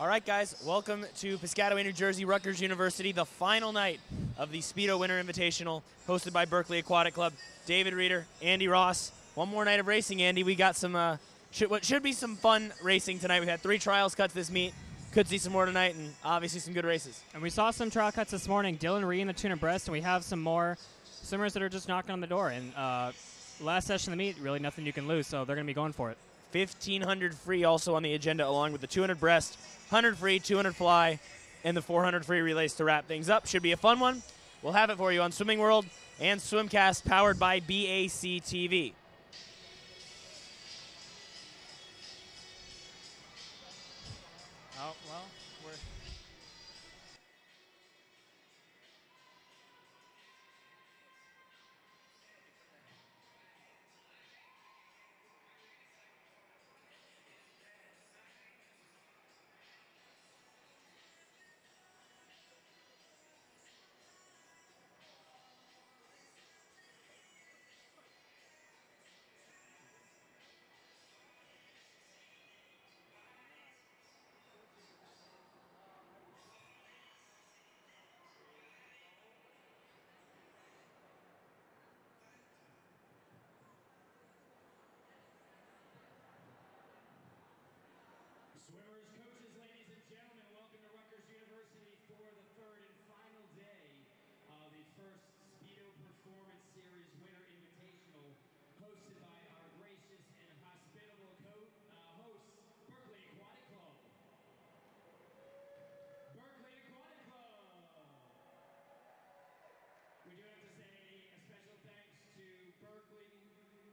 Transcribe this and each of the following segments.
All right, guys, welcome to Piscataway, New Jersey, Rutgers University, the final night of the Speedo Winter Invitational, hosted by Berkeley Aquatic Club. David Reeder, Andy Ross. One more night of racing, Andy. We got some, what should be some fun racing tonight. We had 3 trials cuts this meet. Could see some more tonight, and obviously some good races. And we saw some trial cuts this morning. Dylan Ree in the tuna breast, and we have some more swimmers that are just knocking on the door. And last session of the meet, really nothing you can lose, so they're going to be going for it. 1,500 free also on the agenda, along with the 200 breast, 100 free, 200 fly, and the 400 free relays to wrap things up. Should be a fun one. We'll have it for you on Swimming World and Swimcast, powered by BAC TV. Oh, well, we're... Swimmers, coaches, ladies and gentlemen, welcome to Rutgers University for the third and final day of the first Speedo Performance Series Winter Invitational, hosted by our gracious and hospitable hosts, Berkeley Aquatic Club. Berkeley Aquatic Club! We do have to say a special thanks to Berkeley,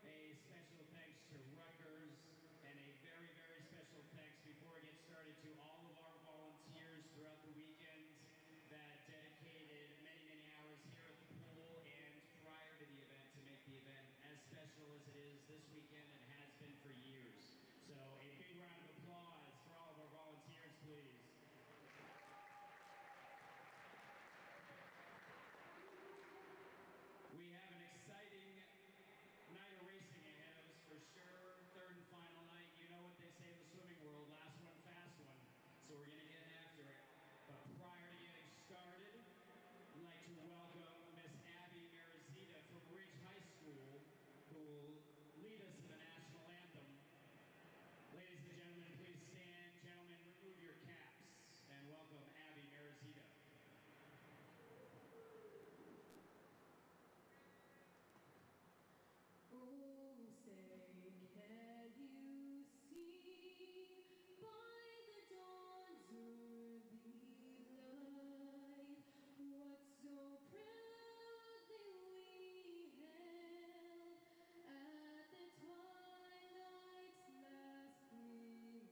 a special thanks to Rutgers, and a very, very special thanks before we get started to all of our volunteers throughout the weekend that dedicated many, many hours here at the pool and prior to the event to make the event as special as it is this weekend and has been for years. So a big round of applause for all of our volunteers, please. We have an exciting night of racing ahead of us for sure. Third and final night. You know what they say in the swimming world, last one, fast one. So we're going to get after it. But prior to getting started, I'd like to welcome Miss Abby Marizita from Ridge High School, who will lead us in the national anthem. Ladies and gentlemen, please stand. Gentlemen, remove your caps and welcome Abby Marizita. Oh, say, can you see by the dawn's early light what so proudly we hailed at the twilight's last gleaming,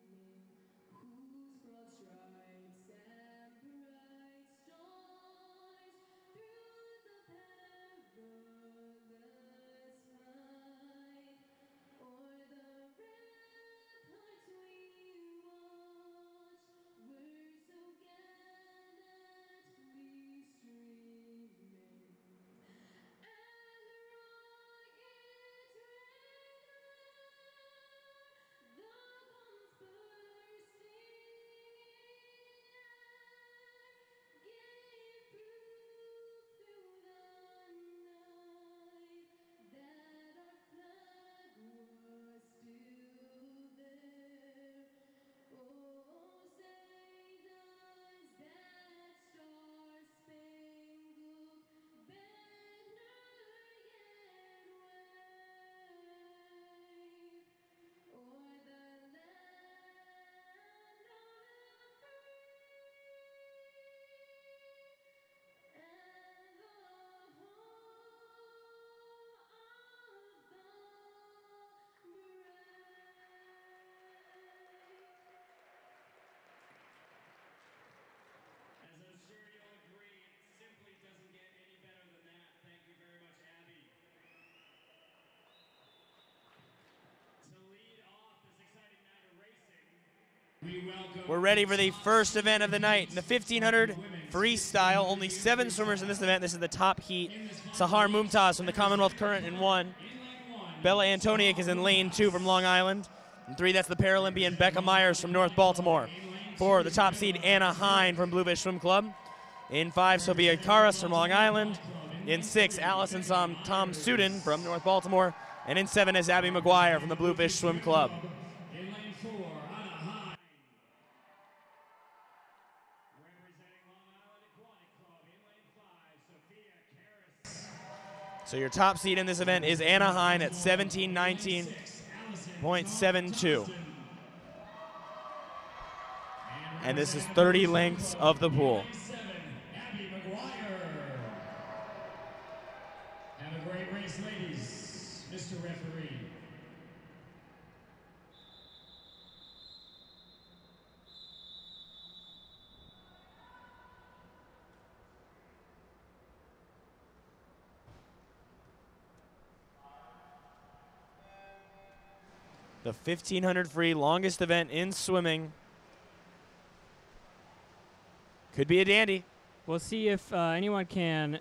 whose broad stripes and bright stars through the perilous fight o'er the ramparts we watched were so gallantly streaming, and the rocket's red glare, the bombs bursting in air, gave proof through the night that our flag was still there. Oh, say does that star-spangled banner yet wave o'er the land of the free and the home of the As I'm sure you'll agree, it simply doesn't get any better than that. Thank you very much, Abby. To lead off this exciting night of racing, we welcome... We're ready for the first event of the night, the 1,500 freestyle. Only 7 swimmers in this event. This is the top heat. Sahar Mumtaz from the Commonwealth Current in 1. Bella Antoniak is in lane 2 from Long Island. In 3, that's the Paralympian Becca Myers from North Baltimore. for the top seed, Anna Hine from Bluefish Swim Club. In 5, Sophia Karas from Long Island. In 6, Allison Tom Sudin from North Baltimore. And in 7 is Abby McGuire from the Bluefish Swim Club. In lane 4, Anna Hine. Representing Long Island Aquatic Club in lane 5, Sophia Karas. So your top seed in this event is Anna Hine at 17:19.72. And this is 30 lengths of the pool. 7, Abby McGuire. Have a great race, ladies, Mr. Referee. The 1500 free, longest event in swimming. Could be a dandy. We'll see if anyone can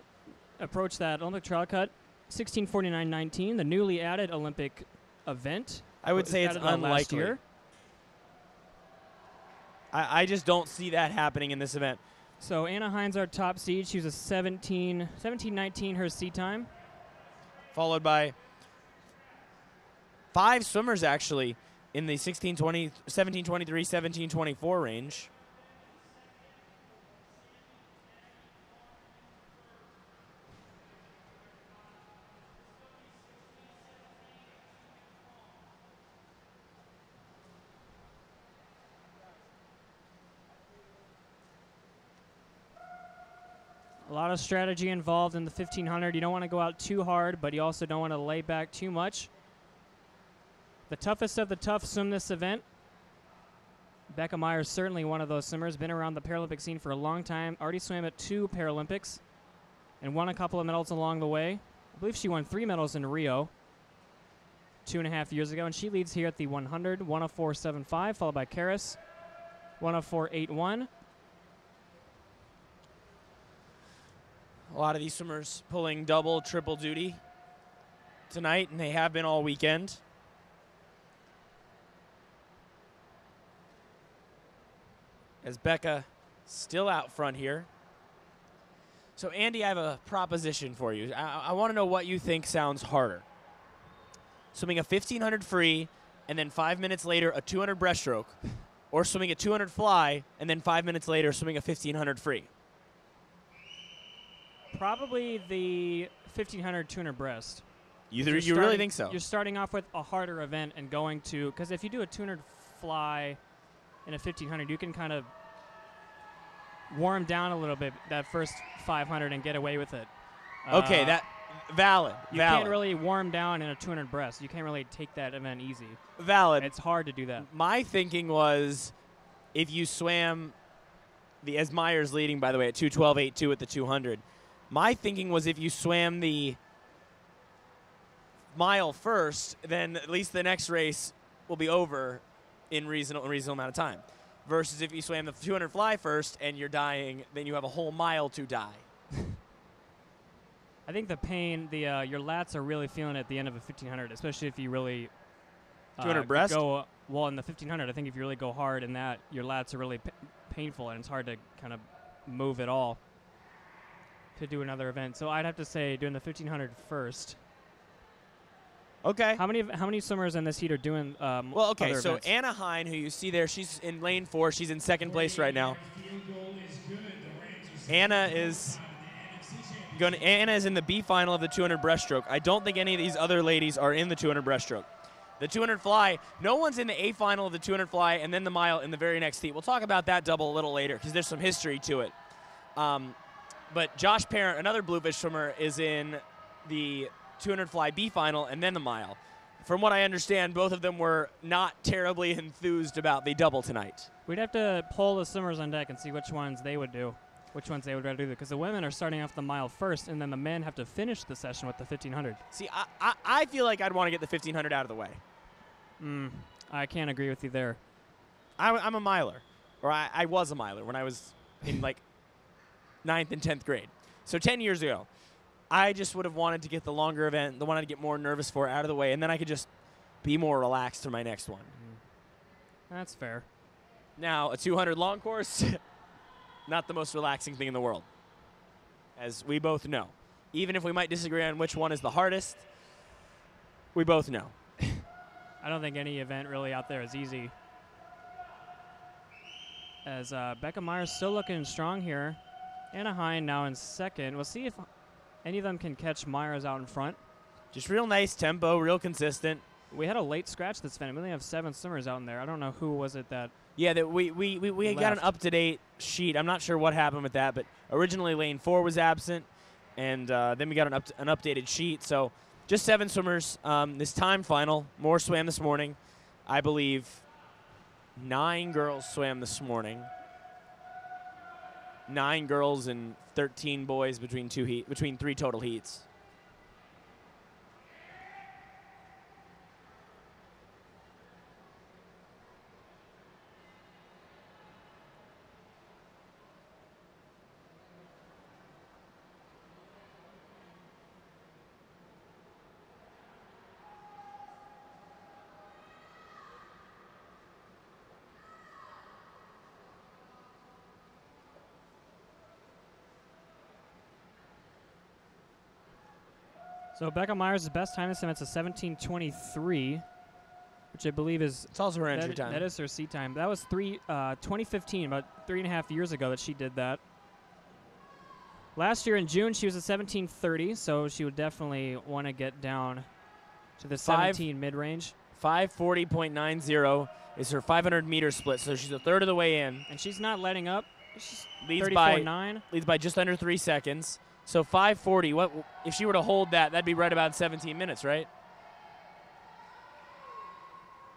approach that Olympic trial cut. 16:49.19, the newly added Olympic event. I would Was say it's added on last unlikely. year. I just don't see that happening in this event. So Anna Hines, our top seed. She was a 17:19 her seed time. Followed by 5 swimmers actually in the 16:20, 17:23, 17:24 range. A lot of strategy involved in the 1500. You don't want to go out too hard, but you also don't want to lay back too much. The toughest of the tough swim this event. Becca Meyer is certainly one of those swimmers. Been around the Paralympic scene for a long time. Already swam at 2 Paralympics and won a couple of medals along the way. I believe she won 3 medals in Rio 2.5 years ago, and she leads here at the 100, 104.75, followed by Karis, 104.81. A lot of these swimmers pulling double, triple duty tonight, and they have been all weekend. As Becca still out front here. So, Andy, I have a proposition for you. I want to know what you think sounds harder. Swimming a 1500 free, and then 5 minutes later a 200 breaststroke, or swimming a 200 fly, and then 5 minutes later swimming a 1500 free. Probably the 1500 200 breast. You You're really starting- think so? You're starting off with a harder event and going to, because if you do a 200 fly in a 1500, you can kind of warm down a little bit that first 500 and get away with it. Okay, that valid. You valid. can't really warm down in a 200 breast. You can't really take that event easy. valid. It's hard to do that. My thinking was, if you swam as Meyer's leading, by the way, at 2:12.82 at the 200. My thinking was if you swam the mile first, then at least the next race will be over in reasonable amount of time. Versus if you swam the 200 fly first and you're dying, then you have a whole mile to die. I think the pain, your lats are really feeling it at the end of a 1500, especially if you really 200 breast? go well in the 1500. I think if you really go hard in that, your lats are really painful, and it's hard to kind of move at all to do another event. So I'd have to say doing the 1500 first. Okay. How many swimmers in this heat are doing Well, okay, other so events? Anna Hine, who you see there, she's in lane 4. She's in second place right now. Field goal is good. The Rams are Anna is Anna is in the B final of the 200 breaststroke. I don't think any of these other ladies are in the 200 breaststroke. The 200 fly, no one's in the A final of the 200 fly and then the mile in the very next heat. We'll talk about that double a little later because there's some history to it. But Josh Parent, another Bluefish swimmer, is in the 200 fly B final and then the mile. From what I understand, both of them were not terribly enthused about the double tonight. We'd have to poll the swimmers on deck and see which ones they would do, which ones they would rather do, because the women are starting off the mile first, and then the men have to finish the session with the 1500. See, I feel like I'd want to get the 1500 out of the way. I can't agree with you there. I'm a miler, or I was a miler when I was in like 9th and 10th grade. So 10 years ago, I just would have wanted to get the longer event, the one I'd get more nervous for, out of the way, and then I could just be more relaxed for my next one. That's fair. Now, a 200 long course, not the most relaxing thing in the world, as we both know. Even if we might disagree on which one is the hardest, we both know. I don't think any event really out there is easy. As Becca Myers still looking strong here. Anna Hine now in second. We'll see if any of them can catch Myers out in front. Just real nice tempo, real consistent. We had a late scratch this event. We only have 7 swimmers out in there. I don't know who was it that. Yeah, that we got an up-to-date sheet. I'm not sure what happened with that, but originally lane 4 was absent, and then we got an updated sheet. So just 7 swimmers. This time final, more swam this morning. I believe 9 girls swam this morning. 9 girls and 13 boys between 3 total heats. So Becca Myers' best time this event's a 17:23, which I believe is. It's also her entry time. That is her seat time. That was 2015, about 3.5 years ago that she did that. Last year in June, she was at 17:30, so she would definitely want to get down to the 17 mid-range. 540.90 is her 500-meter split, so she's a third of the way in. And she's not letting up. She's Leads 34.9. Leads by just under 3 seconds. So 540, what if she were to hold that? That'd be right about 17 minutes, right?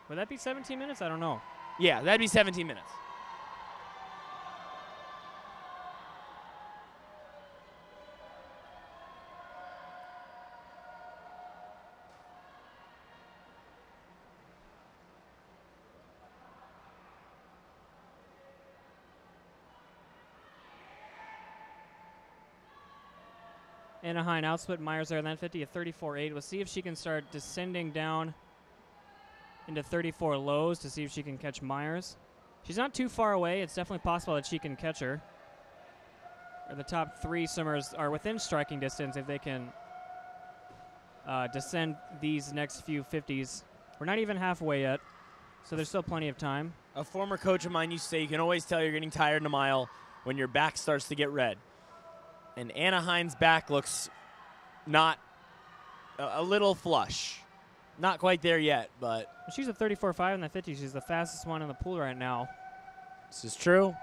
Would that be 17 minutes? I don't know. Yeah, that'd be 17 minutes. Anna Hine outsplit Myers there, then 50 at 34.8. We'll see if she can start descending down into 34 lows to see if she can catch Myers. She's not too far away. It's definitely possible that she can catch her. Or the top 3 swimmers are within striking distance if they can descend these next few 50s. We're not even halfway yet, so there's still plenty of time. A former coach of mine used to say you can always tell you're getting tired in a mile when your back starts to get red. And Anna Hine's back looks not a little flush. Not quite there yet, but She's a 34.5 in the 50. She's the fastest one in the pool right now. this is true.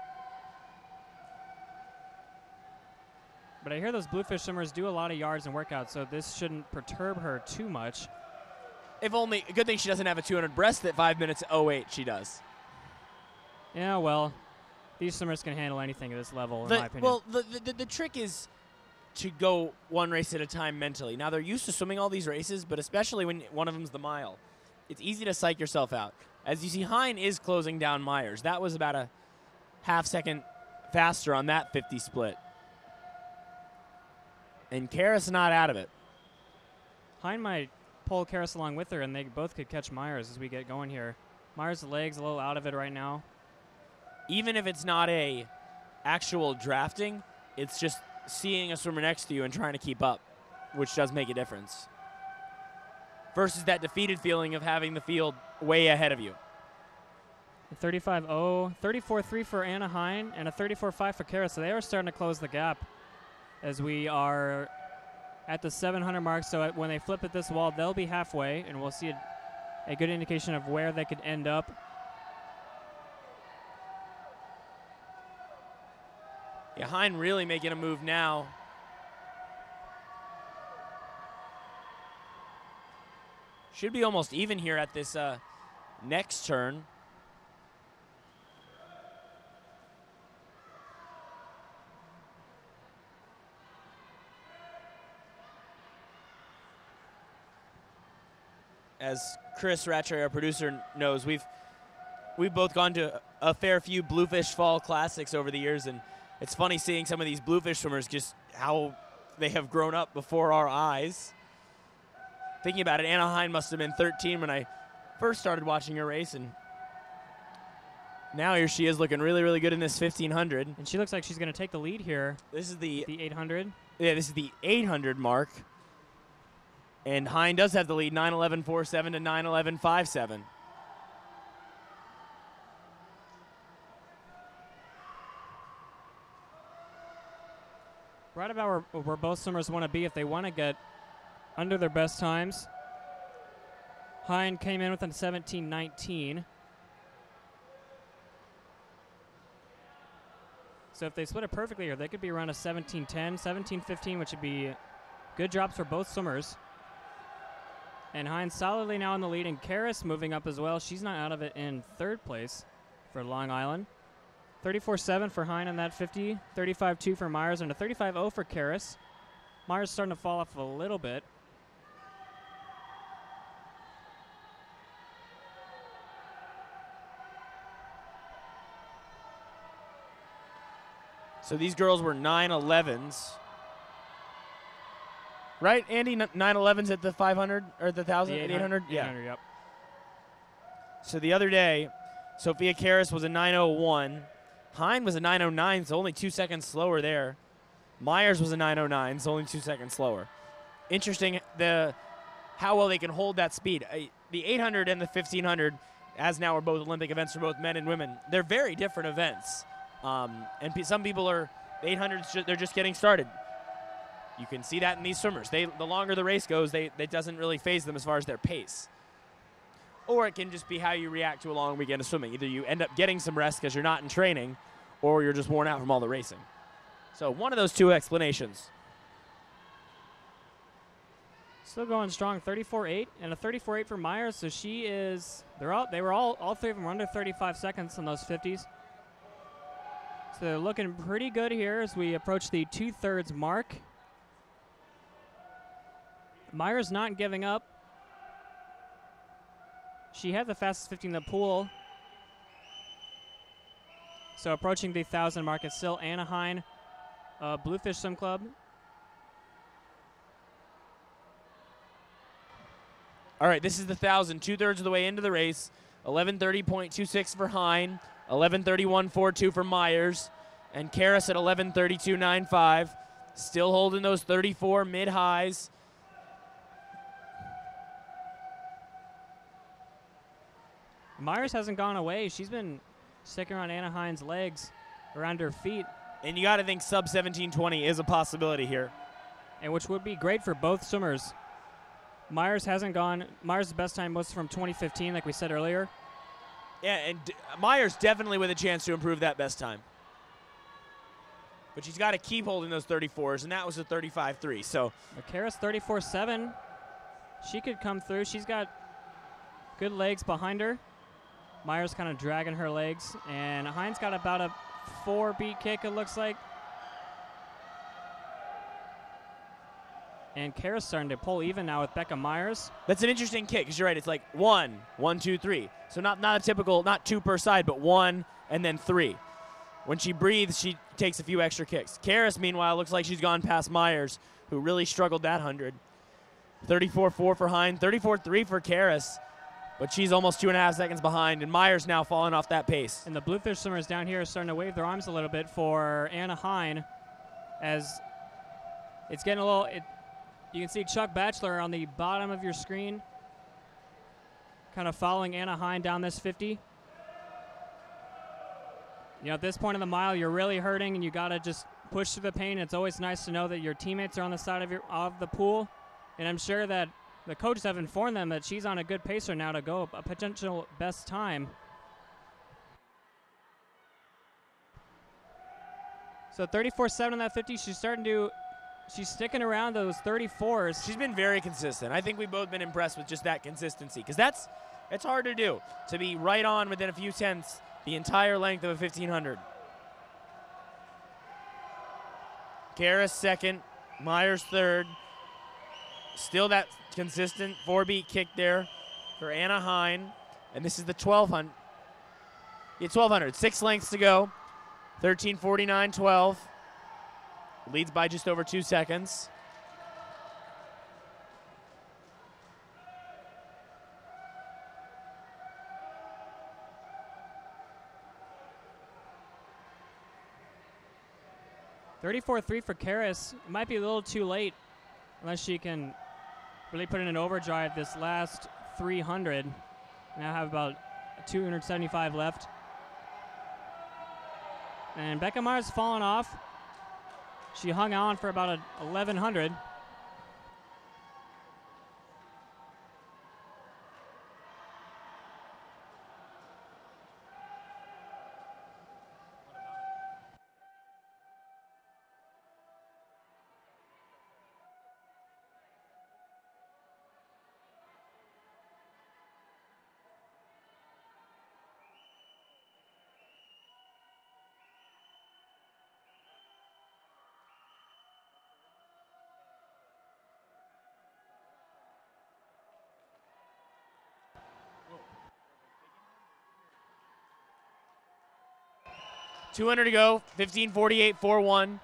But I hear those bluefish swimmers do a lot of yards and workouts, so this shouldn't perturb her too much. If only, a good thing she doesn't have a 200 breast at 5 minutes 08. She does. Yeah, well, these swimmers can handle anything at this level, in my opinion. Well, the trick is to go one race at a time mentally. Now, they're used to swimming all these races, but especially when one of them's the mile, it's easy to psych yourself out. As you see, Hine is closing down Myers. That was about a half second faster on that 50 split. And Kara's not out of it. Hine might pull Karras along with her, and they both could catch Myers as we get going here. Myers' legs a little out of it right now. Even if it's not a actual drafting, it's just seeing a swimmer next to you and trying to keep up, which does make a difference. Versus that defeated feeling of having the field way ahead of you. 35.0, 34.3 for Anna Hine, and a 34.5 for Karras. So they are starting to close the gap as we are at the 700 mark. So when they flip at this wall, they'll be halfway, and we'll see a good indication of where they could end up. Yeah, Hine really making a move now. Should be almost even here at this next turn. As Chris Rattray, our producer, knows, we've both gone to a fair few Bluefish Fall Classics over the years, and it's funny seeing some of these bluefish swimmers, just how they have grown up before our eyes. Thinking about it, Anna Hine must have been 13 when I first started watching her race, and Now here she is looking really, really good in this 1500. And she looks like she's going to take the lead here. This is the 800. Yeah, this is the 800 mark. And Hine does have the lead, 9:11.47 to 9:11.57. Right about where both swimmers want to be if they want to get under their best times. Hine came in with a 17:19. So if they split it perfectly here, they could be around a 17:10, 17:15, which would be good drops for both swimmers. And Hine solidly now in the lead, and Karis moving up as well. She's not out of it in third place for Long Island. 34.7 for Hine on that 50, 35.2 for Myers, and a 35.0 for Karis. Myers starting to fall off a little bit. So these girls were 9:11s. Right, Andy? 9:11s at the 500 or the 1,000? The 800? 800, yep. So the other day, Sophia Karis was a 9:01. Hine was a 9:09, so only 2 seconds slower there. Myers was a 9:09, so only 2 seconds slower. Interesting how well they can hold that speed. The 800 and the 1500, as now are both Olympic events for both men and women, they're very different events. And some people are, the 800s, they're just getting started. You can see that in these swimmers. The longer the race goes, it doesn't really phase them as far as their pace. Or it can just be how you react to a long weekend of swimming. Either you end up getting some rest because you're not in training, or you're just worn out from all the racing. So one of those two explanations. Still going strong, 34.8 and a 34.8 for Myers. So she is. All three of them were under 35 seconds in those 50s. So they're looking pretty good here as we approach the 2/3 mark. Myers not giving up. She had the fastest 50 in the pool. So approaching the 1,000 mark, it's still Anna Hine, Bluefish Swim Club. All right, this is the 1,000, 2/3 of the way into the race. 11:30.26 for Hine, 11:31.42 for Myers, and Karis at 11:32.95. Still holding those 34 mid-highs. Myers hasn't gone away. She's been sticking around Anna Hine's legs, around her feet. And you got to think sub 17:20 is a possibility here. And which would be great for both swimmers. Myers hasn't gone. Myers' best time was from 2015, like we said earlier. Yeah, and Myers definitely with a chance to improve that best time. But she's got to keep holding those 34s, and that was a 35.3. So Karis 34.7. She could come through. She's got good legs behind her. Myers kind of dragging her legs, and Hine's got about a 4-beat kick, it looks like. And Karis starting to pull even now with Becca Myers. that's an interesting kick, because you're right. It's like 1, 1, 2, 3. So not a typical, not 2 per side, but 1 and then 3. When she breathes, she takes a few extra kicks. Karis, meanwhile, looks like she's gone past Myers, who really struggled that 100. 34.4 for Hine, 34.3 for Karis. But she's almost 2.5 seconds behind, and Myers now falling off that pace. And the Bluefish swimmers down here are starting to wave their arms a little bit for Anna Hine, as it's getting a little. You can see Chuck Batchelor on the bottom of your screen, kind of following Anna Hine down this 50. You know, at this point in the mile, you're really hurting, and you got to just push through the pain. It's always nice to know that your teammates are on the side of the pool, and I'm sure that the coaches have informed them that she's on a good pacer now to go a potential best time. So 34.7 on that 50. She's sticking around those 34s. She's been very consistent. I think we've both been impressed with just that consistency, because it's hard to do, to be right on within a few tenths the entire length of a 1,500. Karis second, Myers third. Still that consistent 4-beat kick there for Anna Hine. And this is the 1,200. Yeah, 1,200. 6 lengths to go. 13:49.12. Leads by just over 2 seconds. 34.3 for Karis. It might be a little too late unless she can really put in an overdrive this last 300. Now have about 275 left. And Becca Meyer's fallen off. She hung on for about 1,100. $200 to go, 15:48.41.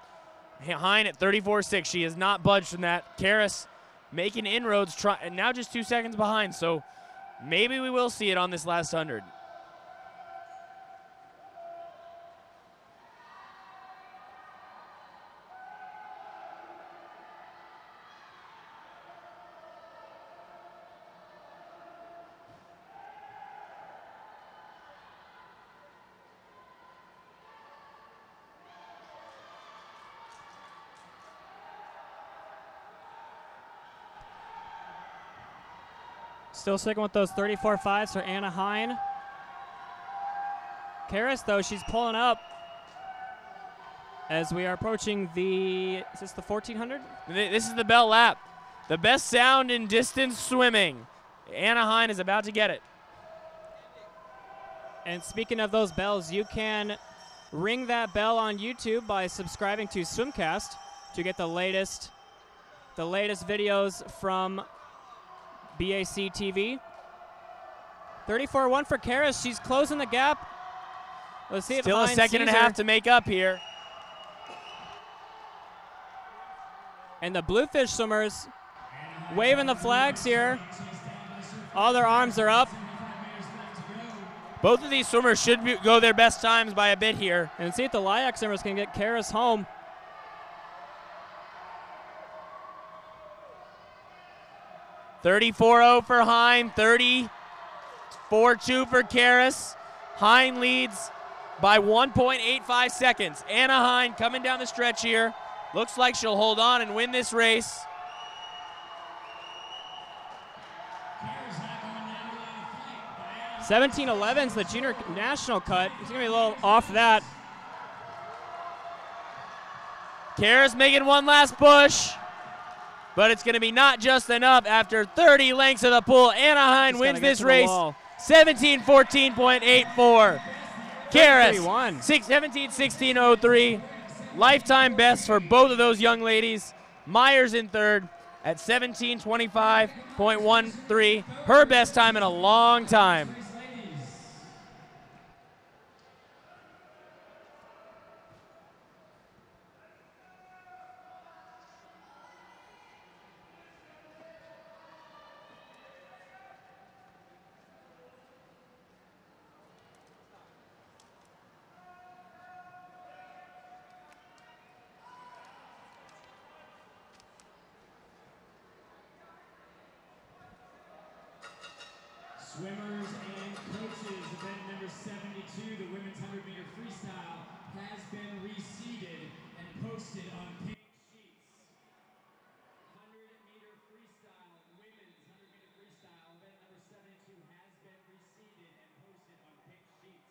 Hein at 34.6. She has not budged from that. Karis making inroads, and now just 2 seconds behind, so maybe we will see it on this last 100. Still sticking with those 34.5s for Anna Hein. Karis, though, she's pulling up as we are approaching the, is this the 1400? This is the bell lap. The best sound in distance swimming. Anna Hein is about to get it. And speaking of those bells, you can ring that bell on YouTube by subscribing to Swimcast to get the latest videos from BAC TV. 34.1 for Karis. She's closing the gap. Let's see if Still a Hein second and a sees her. half to make up here. And the Bluefish swimmers waving the flags here. All their arms are up. Both of these swimmers should go their best times by a bit here. And see if the Lyac swimmers can get Karis home. $34.0 for Hein, $34.2 for Karis. Hein leads by 1.85 seconds. Anna Hein coming down the stretch here. Looks like she'll hold on and win this race. $17.11's the junior national cut. He's going to be a little off that. Karis making one last push, but it's going to be not just enough after 30 lengths of the pool. Anna Hein wins this race, 17:14.84. Karis, 17:16.03. Lifetime best for both of those young ladies. Myers in third at 17:25.13. Her best time in a long time. Swimmers and coaches, event number 72, the women's 100-meter freestyle, has been reseeded and posted on pink sheets. 100-meter freestyle, women's 100-meter freestyle, event number 72 has been reseeded and posted on pink sheets.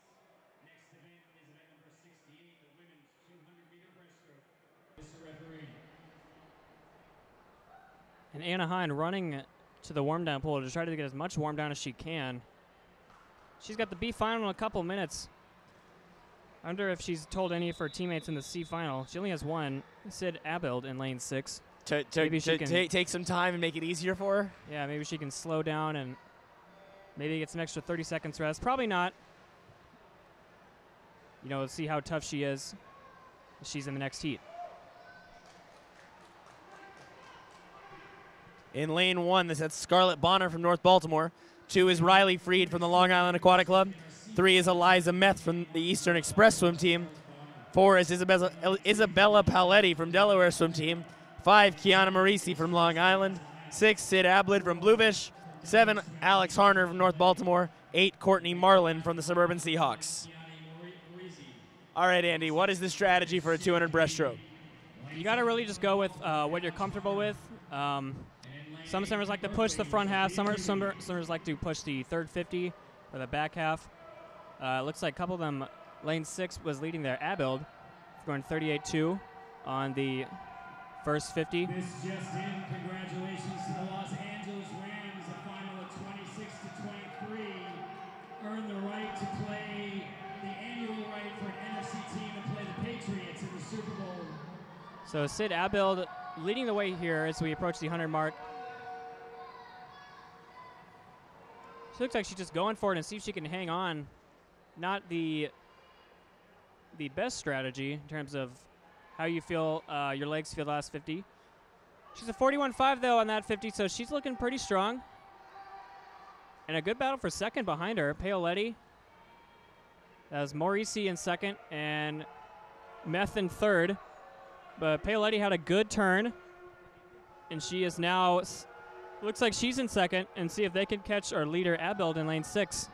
Next event is event number 68, the women's 200-meter breaststroke. Mr. Referee. And Anna Hein running to the warm down pool to try to get as much warm down as she can. She's got the B final in a couple minutes. I wonder if she's told any of her teammates in the C final. She only has one, Sid Abild in lane 6. Maybe she can take some time and make it easier for her? Yeah, maybe she can slow down and maybe get some extra 30 seconds rest. Probably not. You know, see how tough she is. She's in the next heat. In lane 1, that's Scarlett Bonner from North Baltimore. 2 is Riley Freed from the Long Island Aquatic Club. 3 is Eliza Meth from the Eastern Express swim team. 4 is Isabella Paletti from Delaware swim team. 5, Kiana Marisi from Long Island. 6, Sid Ablid from Bluefish. 7, Alex Harner from North Baltimore. 8, Courtney Marlin from the Suburban Seahawks. All right, Andy, what is the strategy for a 200 breaststroke? You got to really just go with what you're comfortable with. Some swimmers like to push the front half. Some swimmers like to push the third 50 or the back half. Looks like a couple of them, lane 6 was leading there. Abild going 38.2 on the first 50. This just in, congratulations to the Los Angeles Rams, a final of 26-23. Earned the right to play the annual right for an NFC team to play the Patriots in the Super Bowl. So Sid Abild leading the way here as we approach the 100 mark. She looks like she's just going for it and see if she can hang on. Not the best strategy in terms of how you feel, your legs feel the last 50. She's a 41.5 though on that 50, so she's looking pretty strong. And a good battle for second behind her. Paoletti. That was Morisi in second and Meth in third. But Paoletti had a good turn. And she is now, looks like she's in second, and see if they can catch our leader Abild in lane 6.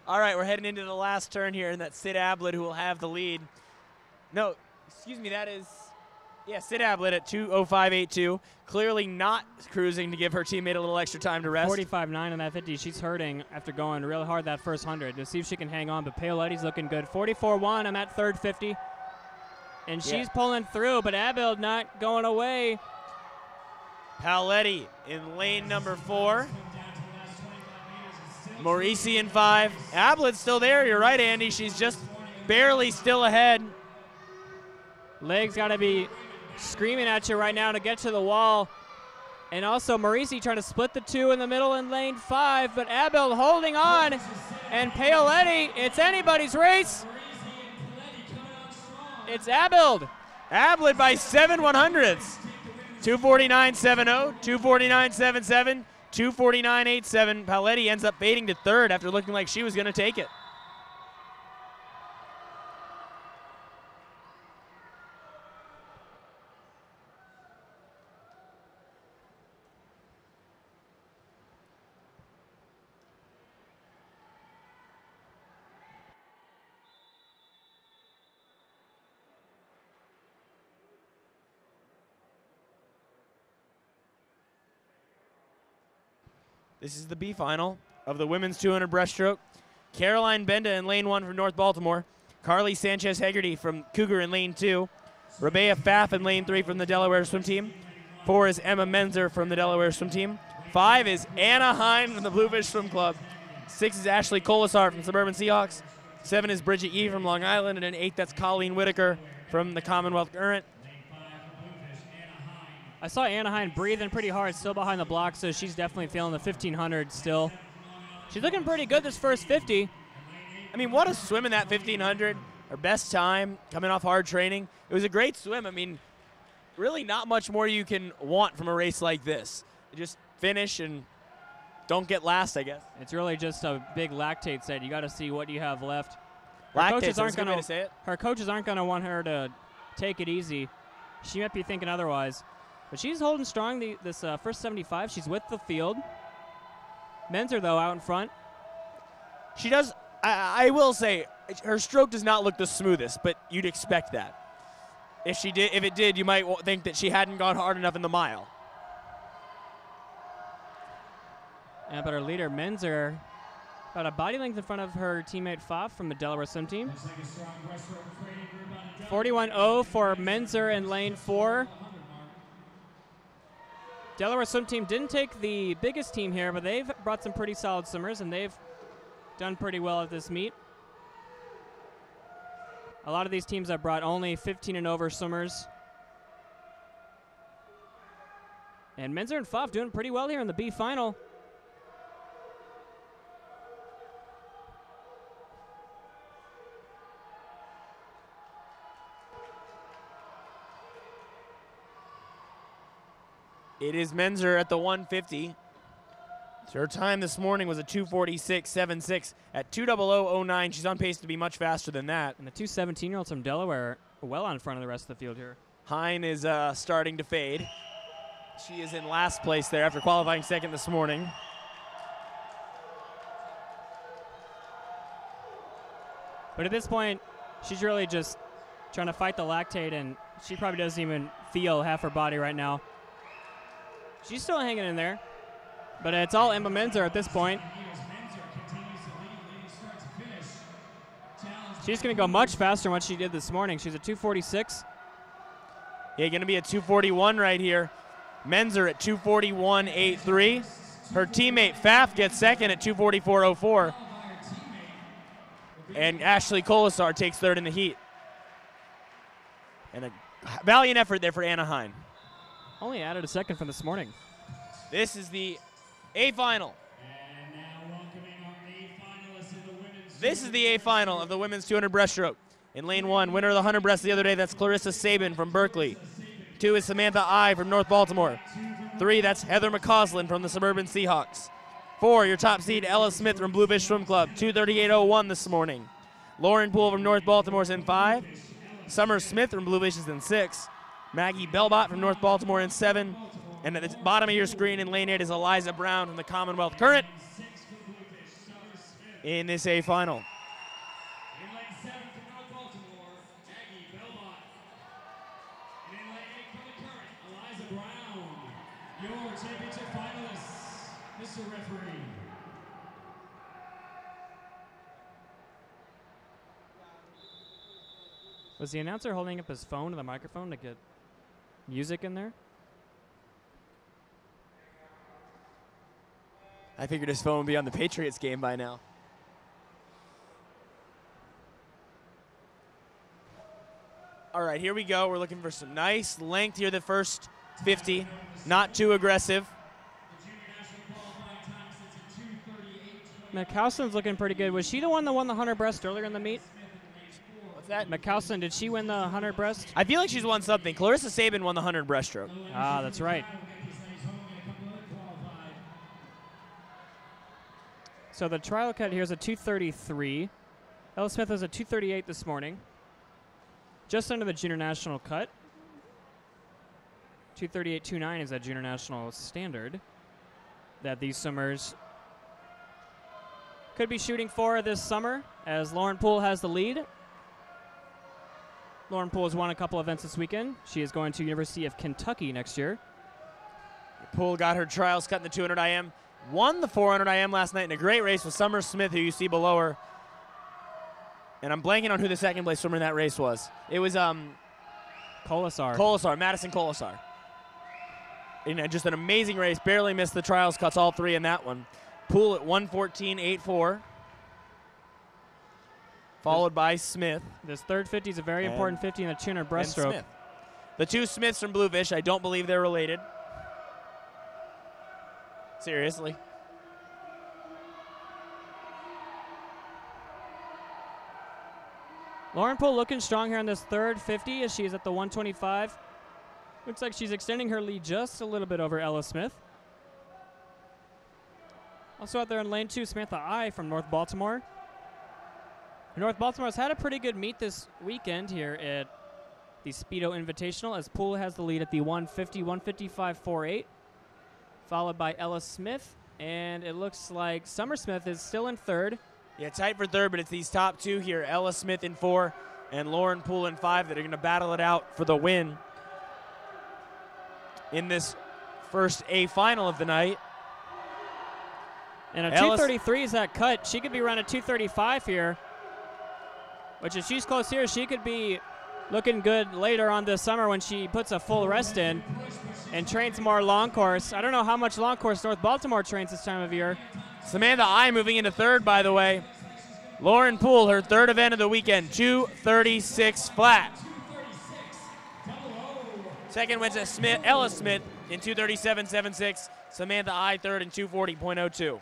All right, we're heading into the last turn here, and that's Sid Ablid who will have the lead. No, excuse me, that is, yeah, Sid Ablid at 2:05.82. Clearly not cruising to give her teammate a little extra time to rest. 45.9 on that 50. She's hurting after going really hard that first 100 to see if she can hang on, but Paoletti's looking good. 44.1 on that third 50. And she's pulling through, but Abild not going away. Paletti in lane number 4. Morisi in 5. Ablid's still there. You're right, Andy. She's just barely still ahead. Legs got to be screaming at you right now to get to the wall. And also Morisi trying to split the 2 in the middle in lane 5, but Abild holding on. And Paoletti, it's anybody's race. It's Abild. Ablid by 7 100ths. 249.70, 249.77, 249.87. Paletti ends up fading to third after looking like she was going to take it. This is the B final of the women's 200 breaststroke. Caroline Benda in lane 1 from North Baltimore. Carly Sanchez Hegarty from Cougar in lane 2. Rabea Pfaff in lane 3 from the Delaware swim team. 4 is Emma Menzer from the Delaware swim team. 5 is Anna Hine from the Bluefish Swim Club. 6 is Ashley Colasar from Suburban Seahawks. 7 is Bridget Yee from Long Island. And in 8, that's Colleen Whitaker from the Commonwealth Current. I saw Anaheim breathing pretty hard, still behind the block, so she's definitely feeling the 1500 still. She's looking pretty good this first 50. I mean, what a swim in that 1500. Her best time, coming off hard training. It was a great swim. I mean, really not much more you can want from a race like this. Just finish and don't get last, I guess. It's really just a big lactate set. You got to see what you have left. Her coaches aren't going to want her to take it easy. She might be thinking otherwise. But she's holding strong this first 75. She's with the field. Menzer, though, out in front. She does, I will say, her stroke does not look the smoothest, but you'd expect that. If it did, you might think that she hadn't gone hard enough in the mile. Yeah, but her leader, Menzer, about a body length in front of her teammate Pfaff from the Delaware swim team. 41.0 for Menzer in lane 4. Delaware swim team didn't take the biggest team here, but they've brought some pretty solid swimmers, and they've done pretty well at this meet. A lot of these teams have brought only 15 and over swimmers. And Menzer and Pfaff doing pretty well here in the B final. It is Menzer at the 150. So her time this morning was a 2:46.76 at 2:00.09. She's on pace to be much faster than that. And the two 17-year-olds from Delaware are well on front of the rest of the field here. Hine is starting to fade. She is in last place there after qualifying second this morning. But at this point, she's really just trying to fight the lactate, and she probably doesn't even feel half her body right now. She's still hanging in there, but it's all Emma Menzer at this point. She's going to go much faster than what she did this morning. She's at 2:46. Yeah, going to be at 2:41 right here. Menzer at 2:41.83. Her teammate Pfaff gets second at 2:44.04. And Ashley Colasar takes third in the heat. And a valiant effort there for Anna Hine. Only added a second from this morning. This is the A final. And now welcoming our A finalists in the women's. This is the A final of the women's 200 breaststroke. In lane 1, winner of the 100 breast the other day, that's Clarissa Sabin from Berkeley. 2 is Samantha I from North Baltimore. 3, that's Heather McCausland from the Suburban Seahawks. 4, your top seed, Ella Smith from Bluefish Swim Club, 2:38.01 this morning. Lauren Poole from North Baltimore is in 5. Summer Smith from Bluefish is in 6. Maggie Belbot from North Baltimore in 7. And at the bottom of your screen in lane 8 is Eliza Brown from the Commonwealth Current in this A final. In lane 7 from North Baltimore, Maggie Belmont. And in lane 8 from the Current, Eliza Brown. Your championship finalists, Mr. Referee. Was the announcer holding up his phone to the microphone to get music in there? I figured his phone would be on the Patriots game by now. All right, here we go. We're looking for some nice length here, the first 50. Not too aggressive. The junior national qualifying time sits at 2:38. McCausland's looking pretty good. Was she the one that won the 100 breast earlier in the meet? What's that? McCausland, did she win the 100 breast? I feel like she's won something. Clarissa Sabin won the 100 breaststroke. Ah, that's right. So the trial cut here is a 2:33. Ella Smith was a 2:38 this morning. Just under the junior national cut. 2:38.29 is that junior national standard that these swimmers could be shooting for this summer, as Lauren Poole has the lead. Lauren Poole has won a couple events this weekend. She is going to University of Kentucky next year. Poole got her trials cut in the 200 IM. Won the 400 IM last night in a great race with Summer Smith, who you see below her. And I'm blanking on who the second place swimmer in that race was. It was Colasar. Madison Colasar. In just an amazing race. Barely missed the trials cuts, all 3 in that one. Poole at 1:14.84. Followed by Smith. This third 50 is a very important 50 in the 200 breaststroke. Smith. The 2 Smiths from Bluefish, I don't believe they're related. Seriously. Lauren Poole looking strong here on this third 50 as she is at the 125. Looks like she's extending her lead just a little bit over Ella Smith. Also out there in lane 2, Samantha I from North Baltimore. North Baltimore's had a pretty good meet this weekend here at the Speedo Invitational, as Poole has the lead at the 150, 155.48, followed by Ella Smith, and it looks like Summer Smith is still in third. Yeah, tight for third, but it's these top 2 here, Ella Smith in 4 and Lauren Poole in 5, that are going to battle it out for the win in this first A final of the night. And a 233 is that cut. She could be running 235 here, which if she's close here, she could be looking good later on this summer when she puts a full rest in and trains more long course. I don't know how much long course North Baltimore trains this time of year. Samantha I moving into third, by the way. Lauren Poole, her third event of the weekend, 2:36 flat. Second went to Ella Smith in 2:37.76. Samantha I third in 2:40.02.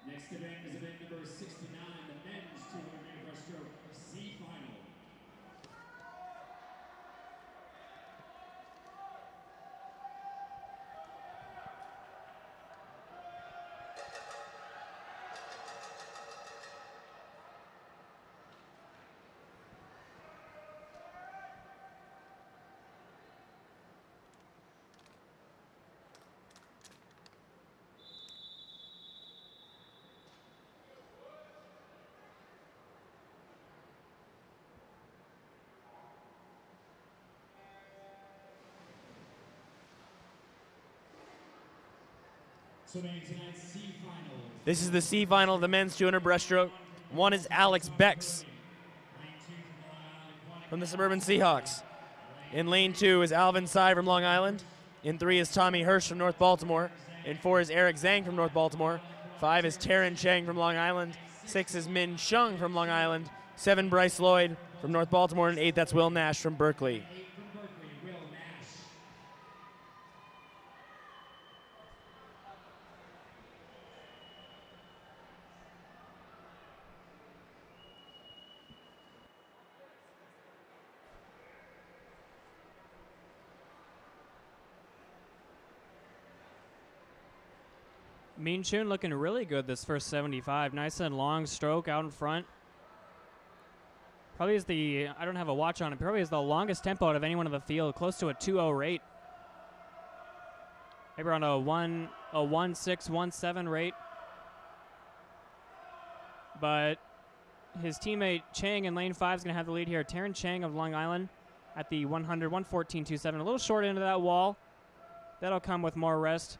Next event is event number 69, the men's 200 meter breaststroke C final. Swimming tonight's C final. This is the C final of the men's 200 breaststroke. One is Alex Becks from the Suburban Seahawks. In lane 2 is Alvin Sy from Long Island. In 3 is Tommy Hirsch from North Baltimore. In 4 is Eric Zhang from North Baltimore. 5 is Taryn Chang from Long Island. 6 is Min Chung from Long Island. 7, Bryce Lloyd from North Baltimore. And 8, that's Will Nash from Berkeley. 8 from Berkeley, Will Nash. Min Chun looking really good this first 75. Nice and long stroke out in front. Probably is the, I don't have a watch on it, probably is the longest tempo out of anyone in the field, close to a 2.0 rate. Maybe around a 1.6, 1.7 rate. But his teammate Chang in lane 5 is going to have the lead here. Taryn Chang of Long Island at the 100, 114.27. A little short into that wall. That'll come with more rest.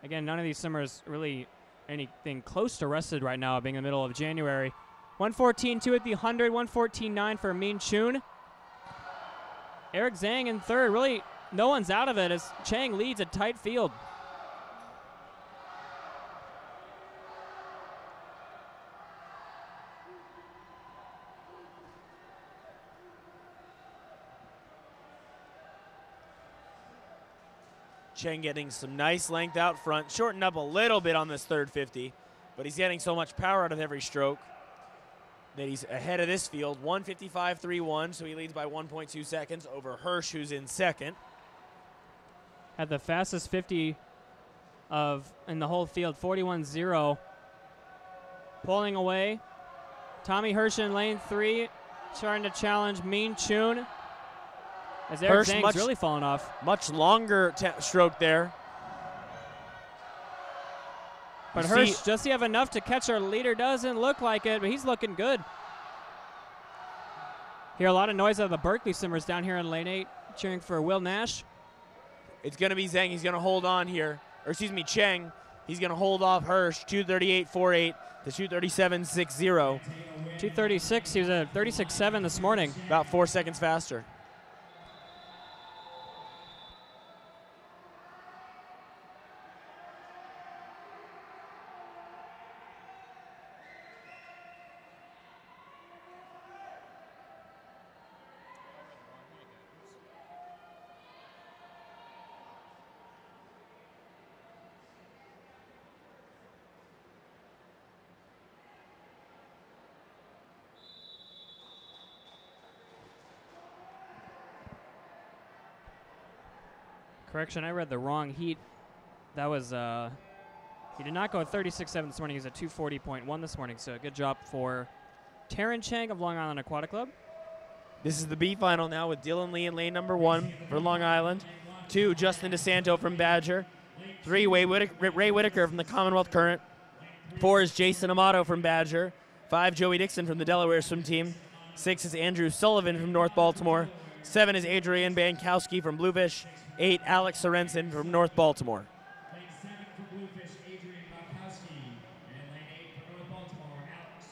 Again, none of these swimmers really anything close to rested right now, being in the middle of January. 114.2 at the 100, 114.9 for Min Chun. Eric Zhang in third. Really, no one's out of it as Chang leads a tight field. Chang getting some nice length out front. Shortened up a little bit on this third 50, but he's getting so much power out of every stroke that he's ahead of this field. 155.31, so he leads by 1.2 seconds over Hirsch, who's in second. Had the fastest 50 in the whole field, 41.0. Pulling away. Tommy Hirsch in lane 3, trying to challenge Min Chun. As Eric Zhang's really fallen off. Much longer stroke there. But Hirsch, does he have enough to catch our leader? Doesn't look like it, but he's looking good. Hear a lot of noise out of the Berkeley swimmers down here in lane 8, cheering for Will Nash. It's going to be Zhang. He's going to hold on here. Or excuse me, Chang. He's going to hold off Hirsch, 238.48 to 237.60. 236, he was at 36.7 this morning. About 4 seconds faster. Correction, I read the wrong heat. That was, he did not go at 36.7 this morning. He's at 240.1 this morning, so good job for Taryn Chang of Long Island Aquatic Club. This is the B final now with Dylan Lee in lane number 1 for Long Island. 2, Justin DeSanto from Badger. 3, Ray Whitaker from the Commonwealth Current. 4 is Jason Amato from Badger. 5, Joey Dixon from the Delaware swim team. 6 is Andrew Sullivan from North Baltimore. 7 is Adrian Bankowski from Bluefish. 8, Alex Sorensen from North Baltimore. Lane 7 for Bluefish, Adrian Bankowski. And lane 8 for North Baltimore, Alex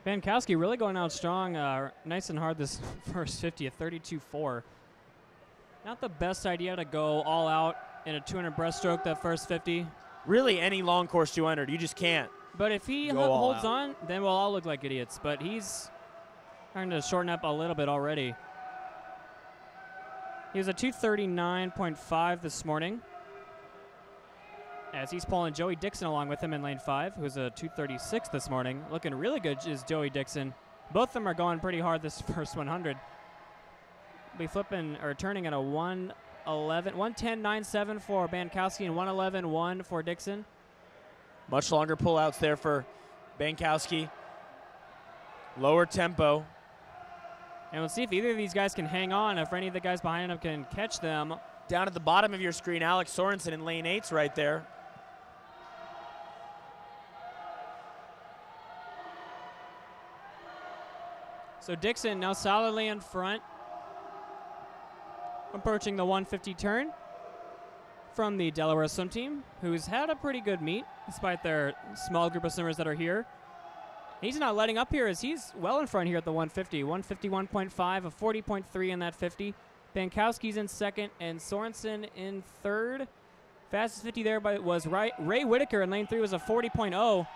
Sorensen. Bankowski really going out strong, nice and hard this first 50 at 32.4. Not the best idea to go all out in a 200 breaststroke that first 50. Really, any long course 200, you just can't. But if he holds on, then we'll all look like idiots. But he's trying to shorten up a little bit already. He was a 239.5 this morning. As he's pulling Joey Dixon along with him in lane 5, who's a 236 this morning. Looking really good is Joey Dixon. Both of them are going pretty hard this first 100. Be flipping or turning at a 110.97 for Bankowski and 111.1 for Dixon. Much longer pullouts there for Bankowski. Lower tempo. And we'll see if either of these guys can hang on, if any of the guys behind him can catch them. Down at the bottom of your screen, Alex Sorensen in lane 8's right there. So Dixon now solidly in front. Approaching the 150 turn. from the Delaware swim team, who's had a pretty good meet despite their small group of swimmers that are here. He's not letting up here as he's well in front here at the 150. 151.5, a 40.3 in that 50. Bankowski's in second and Sorensen in third. Fastest 50 there was Ray Whitaker in lane 3 was a 40.0.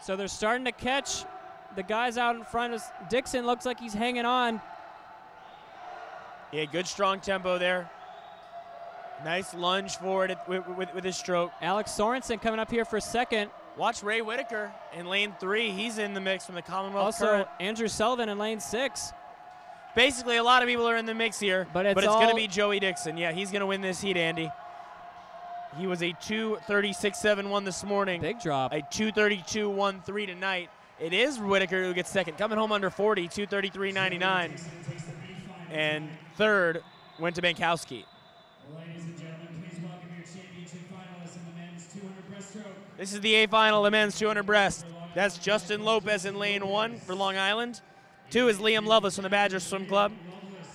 So they're starting to catch the guys out in front. Dixon looks like he's hanging on. Yeah, good strong tempo there. Nice lunge forward with his stroke. Alex Sorensen coming up here for second. Watch Ray Whitaker in lane 3. He's in the mix from the Commonwealth Also, Current. Andrew Sullivan in lane 6. Basically, a lot of people are in the mix here, but it's going to be Joey Dixon. Yeah, he's going to win this heat, Andy. He was a 2:36.71 this morning. Big drop. A 2:32.13 tonight. It is Whitaker who gets second, coming home under 40, 2:33.99. And third went to Bankowski. Ladies and gentlemen, please welcome your championship finalists in the men's 200 breaststroke. This is the A final, the men's 200 breast. That's Justin Lopez in lane 1 for Long Island. 2 is Liam Lovelace from the Badger Swim Club.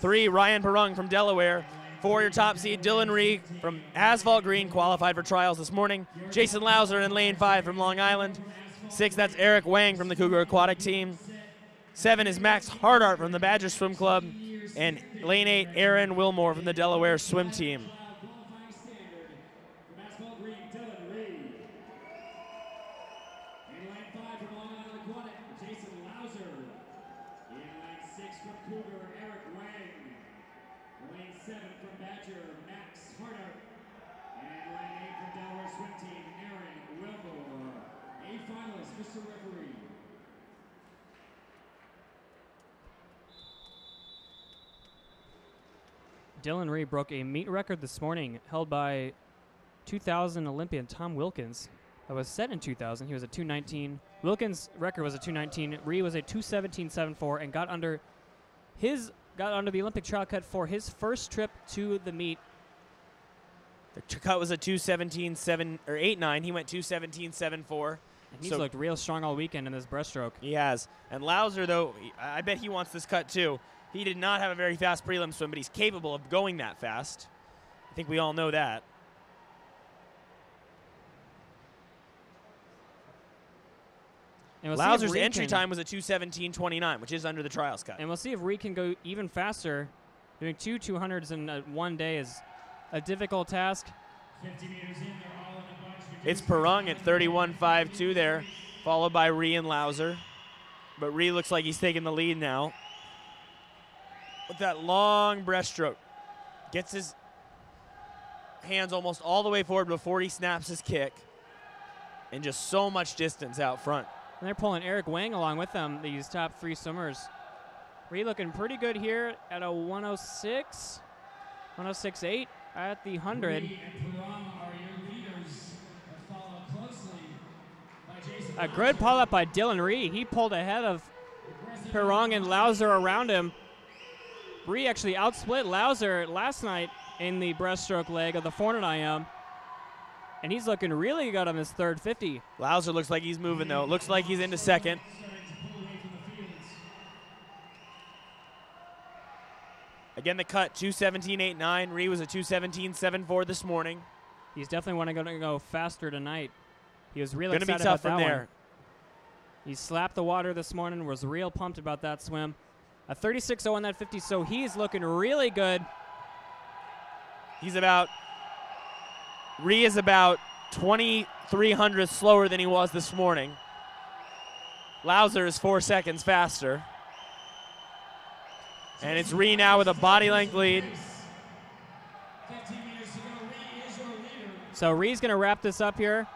3, Ryan Perung from Delaware. 4, your top seed, Dylan Ree from Asphalt Green, qualified for trials this morning. Jason Lauser in lane 5 from Long Island. 6, that's Eric Wang from the Cougar Aquatic team. 7 is Max Hardart from the Badger Swim Club. And lane 8, Aaron Wilmore from the Delaware Swim Team. Dylan Ree broke a meet record this morning held by 2000 Olympian Tom Wilkins. That was set in 2000. He was a 2:19. Wilkins' record was a 2:19. Ree was a 2:17.74 and got under the Olympic trial cut for his first trip to the meet. The cut was a 2:17.8.9. He went 2:17.74. And he's looked real strong all weekend in this breaststroke. He has. And Lauser, though, I bet he wants this cut too. He did not have a very fast prelim swim, but he's capable of going that fast. I think we all know that. Lauser's entry time was a 2:17.29, which is under the trials cut. And we'll see if Ree can go even faster. Doing 2 200s in one day is a difficult task. 50 meters in, they're all in a bunch. It's Perung at 31.52 there, followed by Ree and Lauser. But Ree looks like he's taking the lead now. With that long breaststroke. Gets his hands almost all the way forward before he snaps his kick. And just so much distance out front. And they're pulling Eric Wang along with them, these top 3 swimmers. Ree looking pretty good here at a 106, 106.8 at the 100. Ree and Perung are your leaders, followed closely by Jason. A good pull-up by Dylan Ree. He pulled ahead of Perung and Lauser around him. Ree actually outsplit Lauser last night in the breaststroke leg of the 400 IM. And he's looking really good on this third 50. Lauser looks like he's moving, though. Looks like he's into second. Again, the cut, 2:17.89. Ree was a 2:17.74 this morning. He's definitely going to go faster tonight. He was really Gonna be excited tough about from that there. one. He slapped the water this morning, was real pumped about that swim. A 36.0 on that 50, so he's looking really good. Ree is about 2,300 slower than he was this morning. Lauser is 4 seconds faster. And it's Ree now with a body length lead. 15 meters to go. Ree is your leader. So Ree's going to wrap this up here.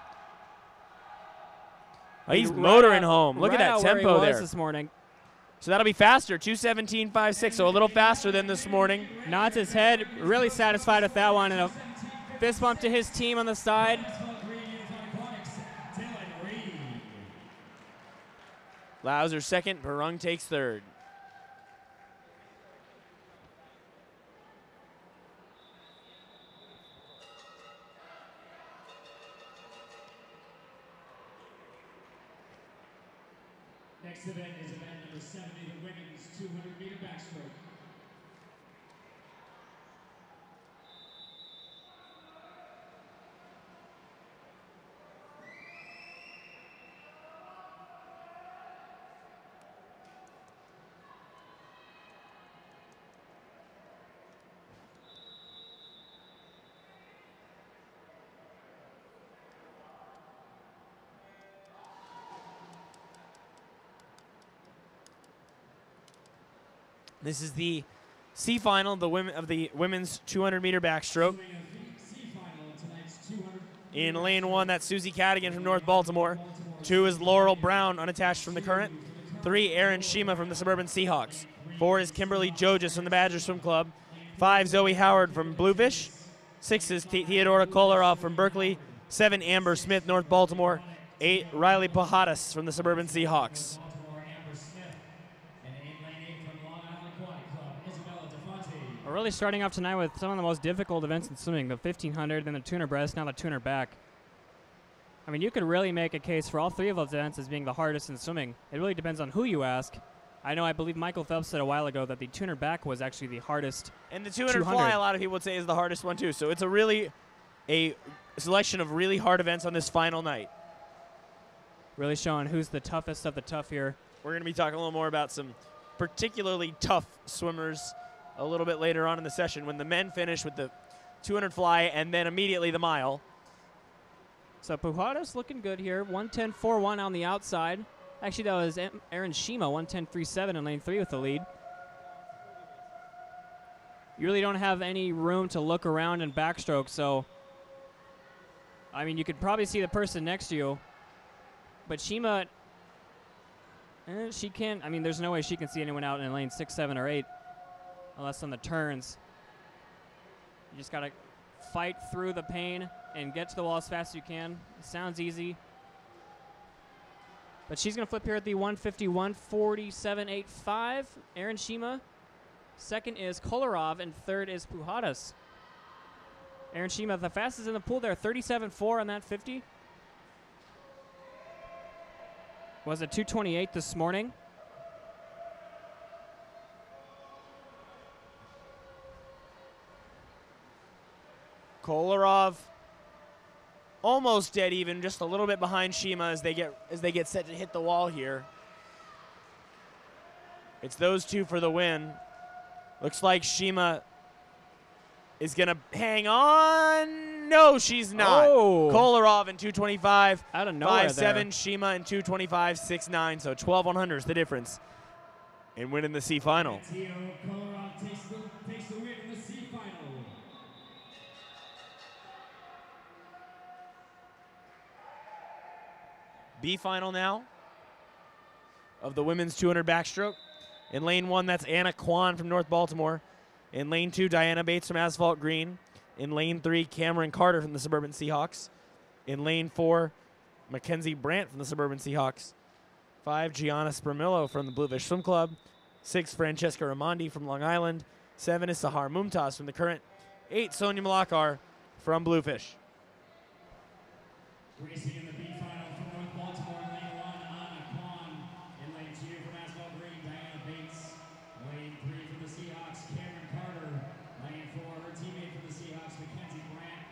Oh, he's motoring home. Look at that tempo there. This morning. So that'll be faster, 2:17.56, so a little faster than this morning. Nods his head, really satisfied with that one, and a fist bump to his team on the side. Lauser second, Perung takes third. Next event is event number 70, the women's 200-meter backstroke. This is the C final of the women's 200-meter backstroke. Doing a C final of tonight's 200. In lane 1, that's Susie Cadigan from North Baltimore. 2 is Laurel Brown, unattached from the current. 3, Erin Shima from the Suburban Seahawks. 4 is Kimberly Jojas from the Badger Swim Club. 5, Zoe Howard from Bluefish. 6 is Theodora Kolarov from Berkeley. 7, Amber Smith, North Baltimore. 8, Riley Pajadas from the Suburban Seahawks. Baltimore, Amber Smith. And in lane 8 from Long Island Aquatic Club, Isabella DeFonte. We're really starting off tonight with some of the most difficult events in swimming, the 1500, then the 200 breast, now the 200 back. I mean, you could really make a case for all 3 of those events as being the hardest in swimming. It really depends on who you ask. I believe Michael Phelps said a while ago that the 200 back was actually the hardest. And the 200 fly, a lot of people would say, is the hardest one too. So it's a selection of really hard events on this final night. Really showing who's the toughest of the tough here. We're going to be talking a little more about some particularly tough swimmers a little bit later on in the session when the men finish with the 200 fly and then immediately the mile. So Pujadas looking good here. 110.41 on the outside. Actually, that was Erin Shima, 110.37 in lane 3 with the lead. You really don't have any room to look around in backstroke, so I mean, you could probably see the person next to you, but Shima, she can't. I mean, there's no way she can see anyone out in lane 6, 7, or 8, unless on the turns. You just gotta fight through the pain and get to the wall as fast as you can. It sounds easy. But she's going to flip here at the 151.47.85. Erin Shima. Second is Kolarov, and third is Pujadas. Erin Shima, the fastest in the pool there, 37.4 on that 50. Was a 2:28 this morning. Kolarov almost dead even, just a little bit behind Shima as they get set to hit the wall here. It's those two for the win. Looks like Shima is gonna hang on. No, she's not. Oh. Kolarov in 2:25. Out of nowhere 5.7. there. Shima in 2:25. 6.9. So 12/100 is the difference in winning the C final. Theo Kolarov takes the win in the C final. B final now of the women's 200 backstroke. In lane 1, that's Anna Kwan from North Baltimore. In lane 2, Diana Bates from Asphalt Green. In lane 3, Cameron Carter from the Suburban Seahawks. In lane 4, Mackenzie Brandt from the Suburban Seahawks. 5, Gianna Spermillo from the Bluefish Swim Club. 6, Francesca Ramondi from Long Island. 7 is Sahar Mumtaz from the Current. 8, Sonia Malakar from Bluefish. Racing in the B final from North Baltimore, in lane 1, Anna Kwan. In lane 2 from Asphalt Green, Diana Bates. Lane 3 from the Seahawks, Cameron Carter. Lane 4, her teammate from the Seahawks, Mackenzie Brandt.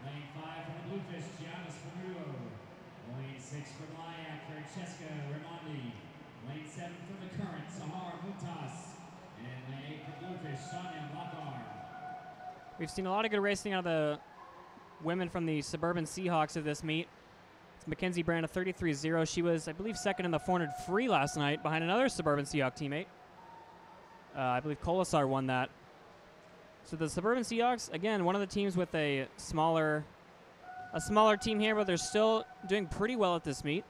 Lane 5 from the Bluefish, Gianna Spermillo. Lane 6 from Lyack, Francesca Ramondi. Lane 7 from the Current, Sahar Mumtaz. And lane 8 from Bluefish, Sonia Malakar. We've seen a lot of good racing out of the women from the Suburban Seahawks of this meet. It's Mackenzie Brandt, a 33.0. She was, I believe, second in the 400 free last night behind another Suburban Seahawk teammate. I believe Kolasar won that. So the Suburban Seahawks, again, one of the teams with a smaller team here, but they're still doing pretty well at this meet.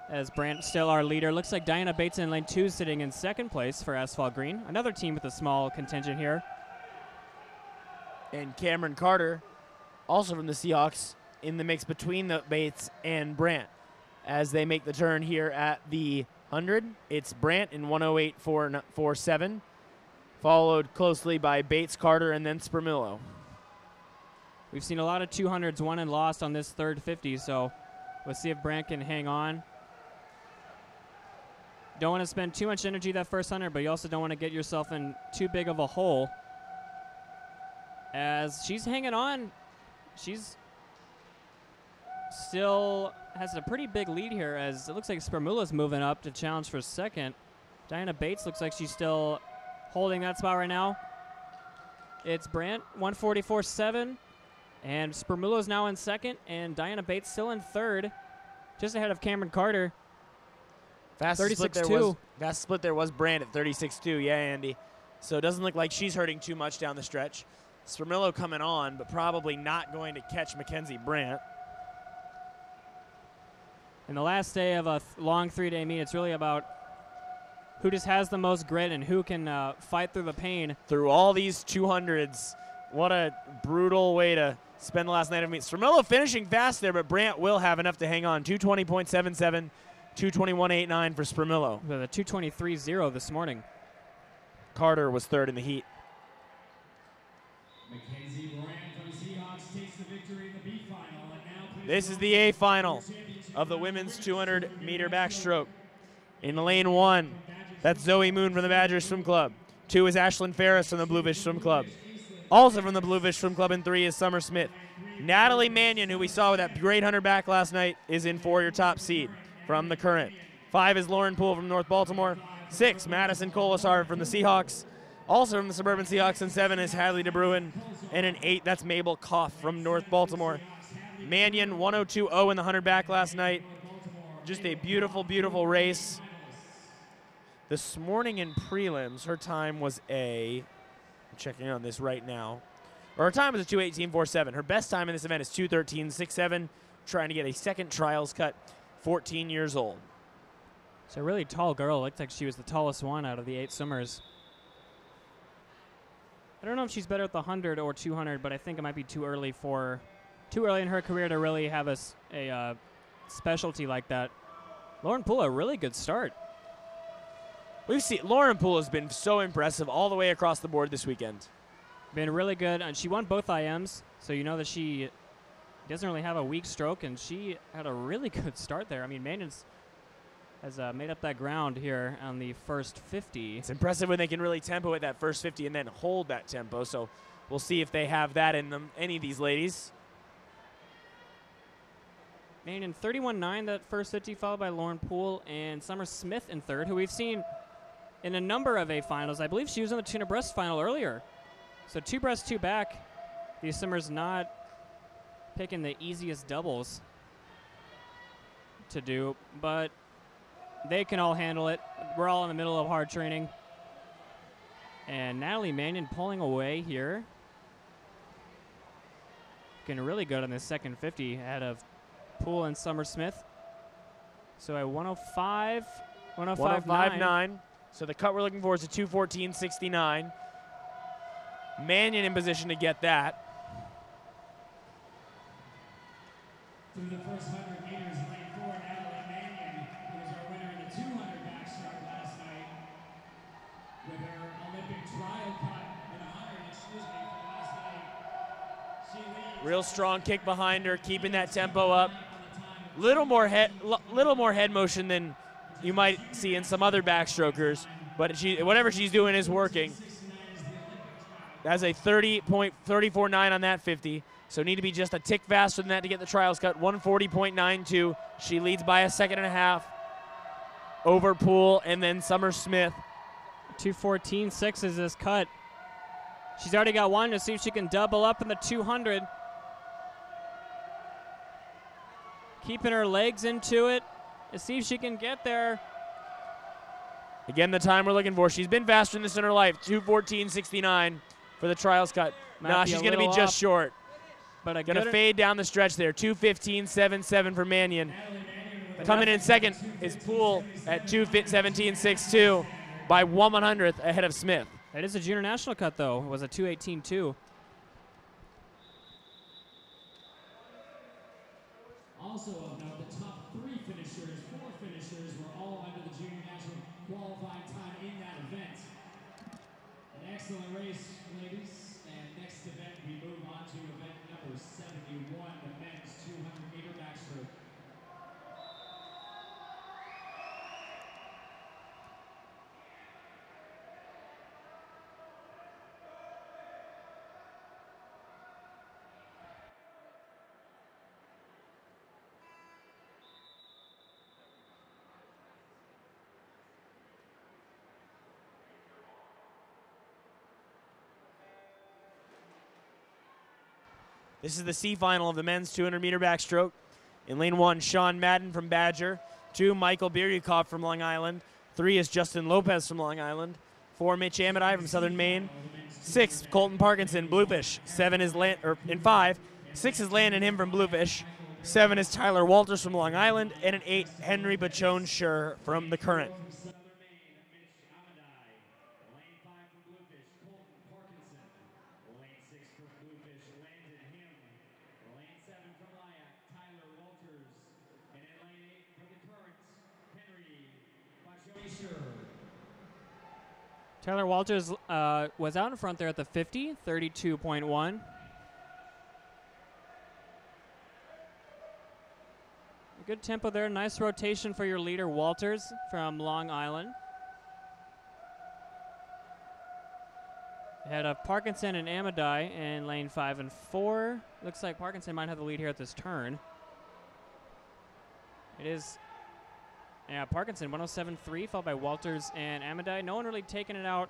As Brandt still our leader. Looks like Diana Bates in lane 2 sitting in second place for Asphalt Green. Another team with a small contingent here. And Cameron Carter, also from the Seahawks, in the mix between the Bates and Brandt. As they make the turn here at the 100, it's Brandt in 108.47, followed closely by Bates, Carter, and then Spermillo. We've seen a lot of 200s won and lost on this third 50, so we'll see if Brandt can hang on. Don't want to spend too much energy that first 100, but you also don't want to get yourself in too big of a hole. As she's hanging on, she's still has a pretty big lead here, as it looks like Spermula's moving up to challenge for second. Diana Bates looks like she's still holding that spot right now. It's Brandt, 144.7, and Spermula's now in second, and Diana Bates still in third, just ahead of Cameron Carter. Fastest split 36-2. fastest split there was Brandt at 36-2. Yeah, Andy. So it doesn't look like she's hurting too much down the stretch. Spermillo coming on, but probably not going to catch Mackenzie Brandt. In the last day of a long 3-day meet, it's really about who just has the most grit and who can fight through the pain. Through all these 200s, what a brutal way to spend the last night of meet. Spermillo finishing fast there, but Brandt will have enough to hang on. 220.77, 221.89 for Spermillo. With a 223.0 this morning. Carter was third in the heat. Mackenzie Brandt from the Seahawks takes the victory in the B final. And now please This is the A final of the women's 200-meter backstroke. In lane 1, that's Zoe Moon from the Badger Swim Club. 2 is Ashlyn Ferris from the Bluefish Swim Club. Also from the Bluefish Swim Club in 3 is Summer Smith. Natalie Mannion, who we saw with that great hunter back last night, is in for your top seed from the Current. 5 is Lauren Poole from North Baltimore. 6, Madison Colasar from the Seahawks. Also from the Suburban Seahawks. And 7 is Hadley DeBruin. And an 8, that's Mabel Koff from North Baltimore. Mannion 102.0 in the hunter back last night. Just a beautiful, beautiful race. This morning in prelims, her time was I'm checking on this right now. Her time was a 2:18.47. Her best time in this event is 2:13.67. Trying to get a second trials cut, 14 years old. It's a really tall girl. Looks like she was the tallest one out of the 8 swimmers. I don't know if she's better at the 100 or 200, but I think it might be too early in her career to really have a specialty like that. Lauren Poole, a really good start. We've seen Lauren Poole has been so impressive all the way across the board this weekend. Been really good, and she won both IMs, so you know that she doesn't really have a weak stroke, and she had a really good start there. I mean, Maintenance has made up that ground here on the first 50. It's impressive when they can really tempo at that first 50 and then hold that tempo, so we'll see if they have that in them, any of these ladies. Mannion 31.9 that first 50, followed by Lauren Poole and Summer Smith in third, who we've seen in a number of A finals. I believe she was in the tuna breast final earlier. So 2 breast, 2 back. These swimmers not picking the easiest doubles to do, but they can all handle it. We're all in the middle of hard training. And Natalie Mannion pulling away here. Looking really good on this second 50 ahead of Poole and Summer Smith. So at 105, 105.9. So the cut we're looking for is a 2:14.69. Mannion in position to get that. Through the first 100 meters, lane 4, Natalie Mannion, who was our winner in the 200 backstroke last night, with her Olympic trial cut in 100, for last night. She leads. Real strong kick behind her, keeping that tempo up. Little more head motion than you might see in some other backstrokers, but whatever she's doing is working. That's a 30.349 on that 50. So need to be just a tick faster than that to get the trials cut. 140.92. She leads by a second and a half over Poole and then Summer Smith. 2:14.6 is this cut. She's already got one to see if she can double up in the 200. Keeping her legs into it to see if she can get there. Again, the time we're looking for. She's been faster than this in her life. 2:14.69 for the trials cut. Nah, she's going to be just short. But going to fade down the stretch there. 2:15.77 for Mannion. Coming in second is Poole at 2:17.62 by 1/100th ahead of Smith. That is a junior national cut, though. It was a 2:18.2. Also of note, the top 4 finishers were all under the junior national qualifying time in that event. An excellent race, ladies. And next event, we move on to event number 71, the men's 200-meter backstroke. This is the C final of the men's 200-meter backstroke. In lane 1, Sean Madden from Badger. 2, Michael Biryukov from Long Island. 3 is Justin Lopez from Long Island. 4, Mitch Amidei from Southern Maine. 6, Colton Parkinson, Bluefish. 7 is in 5, 6 is Landon Him from Bluefish. 7 is Tyler Walters from Long Island, and an 8, Henry Bachone-Schur from the Current. From Southern Maine, Mitch Amidei. Lane 5 from Bluefish, Colton Parkinson. Lane 6 from Bluefish, Landon Him. Lane 7 from Lyack, Tyler Walters. And in lane 8 from the Current, Henry Bachone-Schur. Tyler Walters was out in front there at the 50, 32.1. Good tempo there. Nice rotation for your leader, Walters from Long Island. Ahead of Parkinson and Amidei in lane 5 and 4. Looks like Parkinson might have the lead here at this turn. It is, yeah, Parkinson 107.3, followed by Walters and Amidei. No one really taking it out.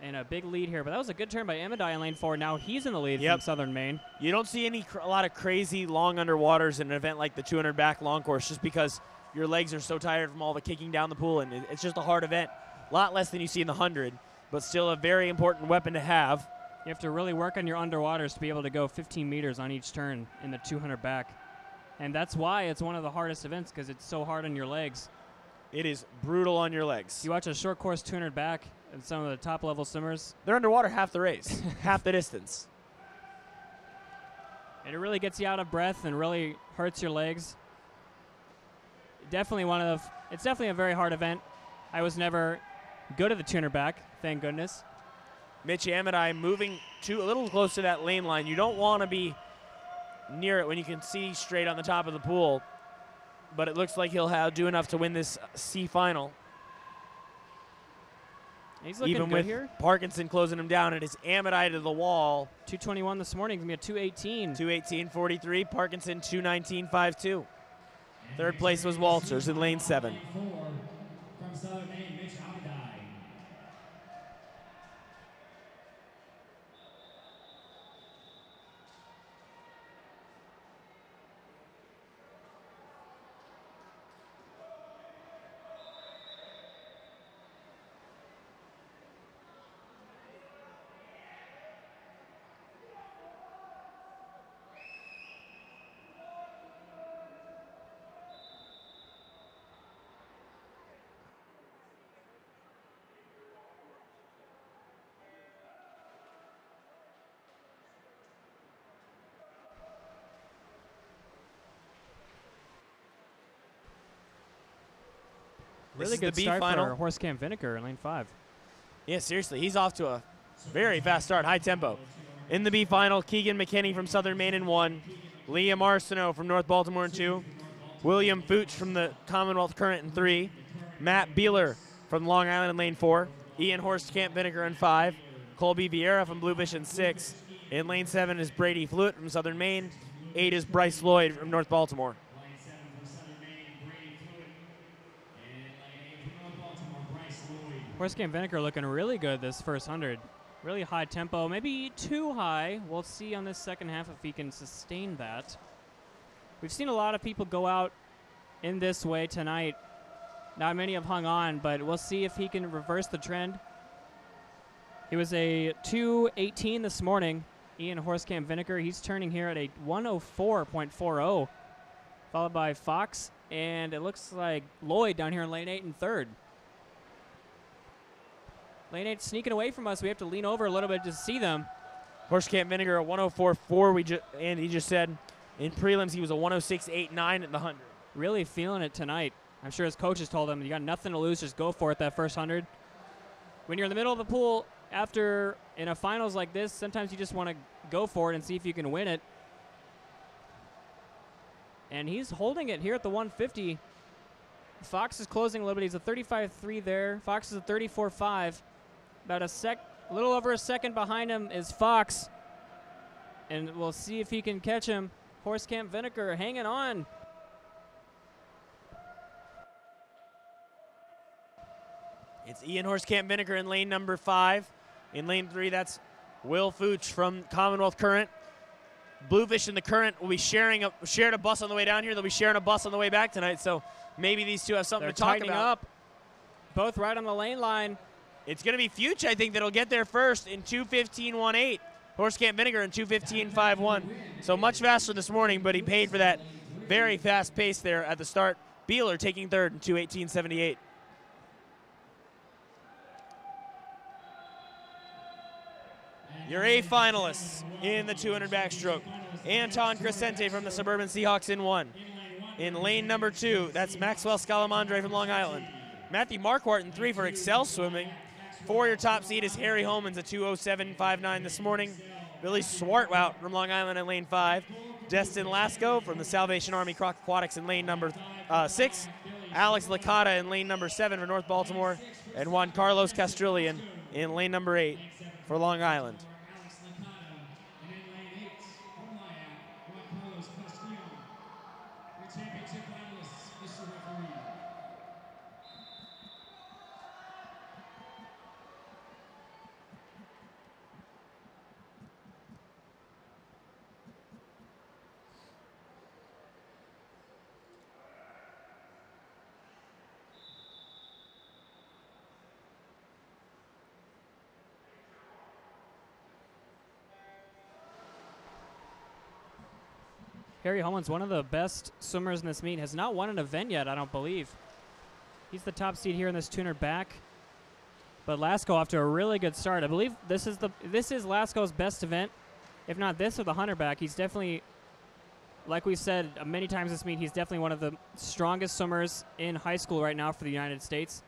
And a big lead here, but that was a good turn by Amidei in lane 4. Now he's in the lead from Southern Maine. You don't see a lot of crazy long underwaters in an event like the 200 back long course just because your legs are so tired from all the kicking down the pool, and it's just a hard event. A lot less than you see in the 100, but still a very important weapon to have. You have to really work on your underwaters to be able to go 15 meters on each turn in the 200 back. And that's why it's one of the hardest events, because it's so hard on your legs. It is brutal on your legs. You watch a short course 200 back and some of the top level swimmers. They're underwater half the race, half the distance. And it really gets you out of breath and really hurts your legs. Definitely it's definitely a very hard event. I was never good at the 200 back, thank goodness. Mitch Amidei moving a little close to that lane line. You don't want to be near it when you can see straight on the top of the pool, but it looks like he'll do enough to win this C final. He's looking Even good with here. Parkinson closing him down, it is Amidei to the wall. 221 this morning, going to be a 218. 218.43, Parkinson 219.52. Third place was Walters in lane 7. Lane 4 from Southern Maine, Mitch Amidei. Really good the B start final. for Horse Camp Vinegar in lane 5. Yeah, seriously, he's off to a very fast start, high tempo. In the B final, Keegan McKinney from Southern Maine in 1, Liam Arsenault from North Baltimore in 2, William Fooch from the Commonwealth Current in 3, Matt Beeler from Long Island in lane 4, Ian Horst Camp Vinegar in 5, Colby Vieira from Bluefish in 6. In lane 7 is Brady Fluitt from Southern Maine. 8 is Bryce Lloyd from North Baltimore. Lane 7 from Southern Maine, Brady Fluitt. And lane 8 from North Baltimore, Bryce Lloyd. Horse Camp Vinegar looking really good this first 100. Really high tempo, maybe too high. We'll see on this second half if he can sustain that. We've seen a lot of people go out in this way tonight. Not many have hung on, but we'll see if he can reverse the trend. He was a 2:18 this morning, Ian Horse Camp Vinegar. He's turning here at a 1:04.40, followed by Fox, and it looks like Lloyd down here in lane 8 and 3rd. Lane 8 sneaking away from us. We have to lean over a little bit to see them. Horse Camp Vinegar at 104.4. And he just said in prelims he was a 106.89 at the 100. Really feeling it tonight. I'm sure his coaches told him, you got nothing to lose, just go for it that first 100. When you're in the middle of the pool, after in a finals like this, sometimes you just want to go for it and see if you can win it. And he's holding it here at the 150. Fox is closing a little bit. He's a 35.3 there. Fox is a 34.5. About a little over a second behind him is Fox. And we'll see if he can catch him. Horse Camp Vinegar hanging on. It's Ian Horse Camp Vinegar in lane number 5. In lane 3, that's Will Fooch from Commonwealth Current. Bluefish and the Current will be sharing a bus on the way down here. They'll be sharing a bus on the way back tonight. So maybe these two have something They're to talk tightening about. up. Both right on the lane line. It's going to be Fuchs, I think, that'll get there first in 2:15.18. Horse Camp Vinegar in 2:15.51. So much faster this morning, but he paid for that very fast pace there at the start. Beeler taking third in 2:18.78. Your A finalists in the 200 backstroke. Anton Crescente from the Suburban Seahawks in 1. In lane number 2, that's Maxwell Scalamandre from Long Island. Matthew Marquardt in 3 for Excel Swimming. 4, your top seed is Harry Holmans at 2:07.59 this morning. Billy Swartwout from Long Island in lane 5. Destin Lasco from the Salvation Army Croc Aquatics in lane number 6. Alex Licata in lane number 7 for North Baltimore. And Juan Carlos Castrillian in lane number 8 for Long Island. Alex Licata, and in lane 8, from Lyon, Juan Carlos Castellon. Your championship finalists, Mr. Referee. Harry Holman's one of the best swimmers in this meet. Has not won an event yet, I don't believe. He's the top seed here in this 200 back. But Lasco off to a really good start. I believe this is Lasco's best event. If not this or the 100 back, he's definitely, like we said many times this meet, he's definitely one of the strongest swimmers in high school right now for the United States.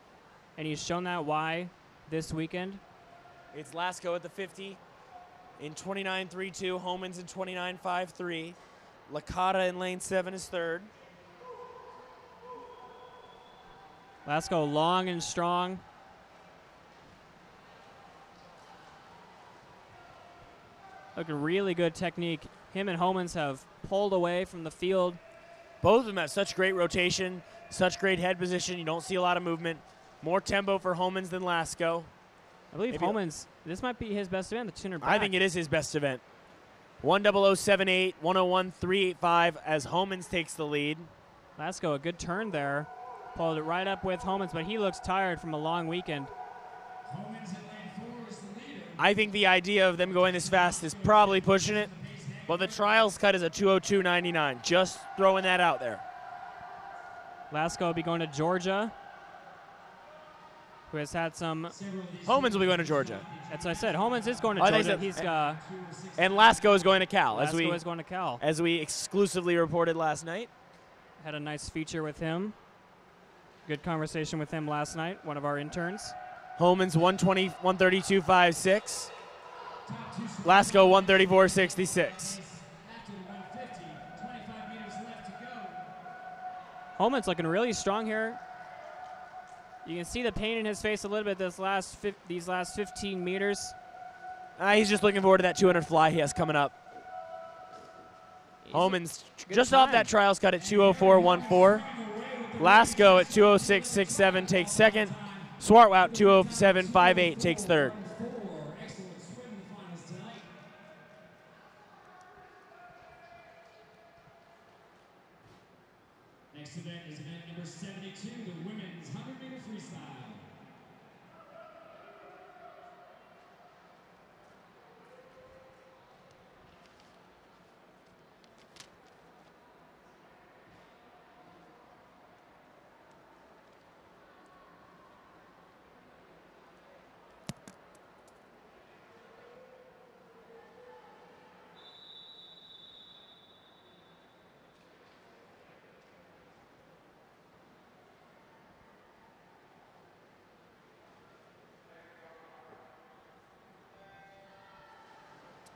And he's shown that why this weekend. It's Lasco at the 50 in 29.32. Homans in 29.53. Licata in lane 7 is third. Lasco long and strong. Looking really good technique. Him and Homans have pulled away from the field. Both of them have such great rotation, such great head position. You don't see a lot of movement. More tempo for Homans than Lasco. I believe Maybe Homans, this might be his best event, the 200 back. I think it is his best event. 1:00.78, 1:01.385 as Homans takes the lead. Lasco, a good turn there. Pulled it right up with Homans, but he looks tired from a long weekend. Holmans in lane 4 is the leader. I think the idea of them going this fast is probably pushing it, but the trials cut is a 2:02.99. Just throwing that out there. Lasco will be going to Georgia, who has had some. Homans will be going to Georgia. That's what I said. Homans is going to Oh, I Georgia. think so. He's And Lasco is going to Cal, Lasco is going to Cal. as we exclusively reported last night. Had a nice feature with him. Good conversation with him last night, one of our interns. Homans 132.56. Lasco 134.66. After the 150, 25 meters left to go. Homans looking really strong here. You can see the pain in his face a little bit these last 15 meters. He's just looking forward to that 200 fly he has coming up. Homans good just off time. that trials cut at 2:04.14. Lasco at 2:06.67 takes second. Swartwout 2:07.58 takes third. Excellent swim in the finals tonight. Next event is event number 72, the women's 100-meter freestyle.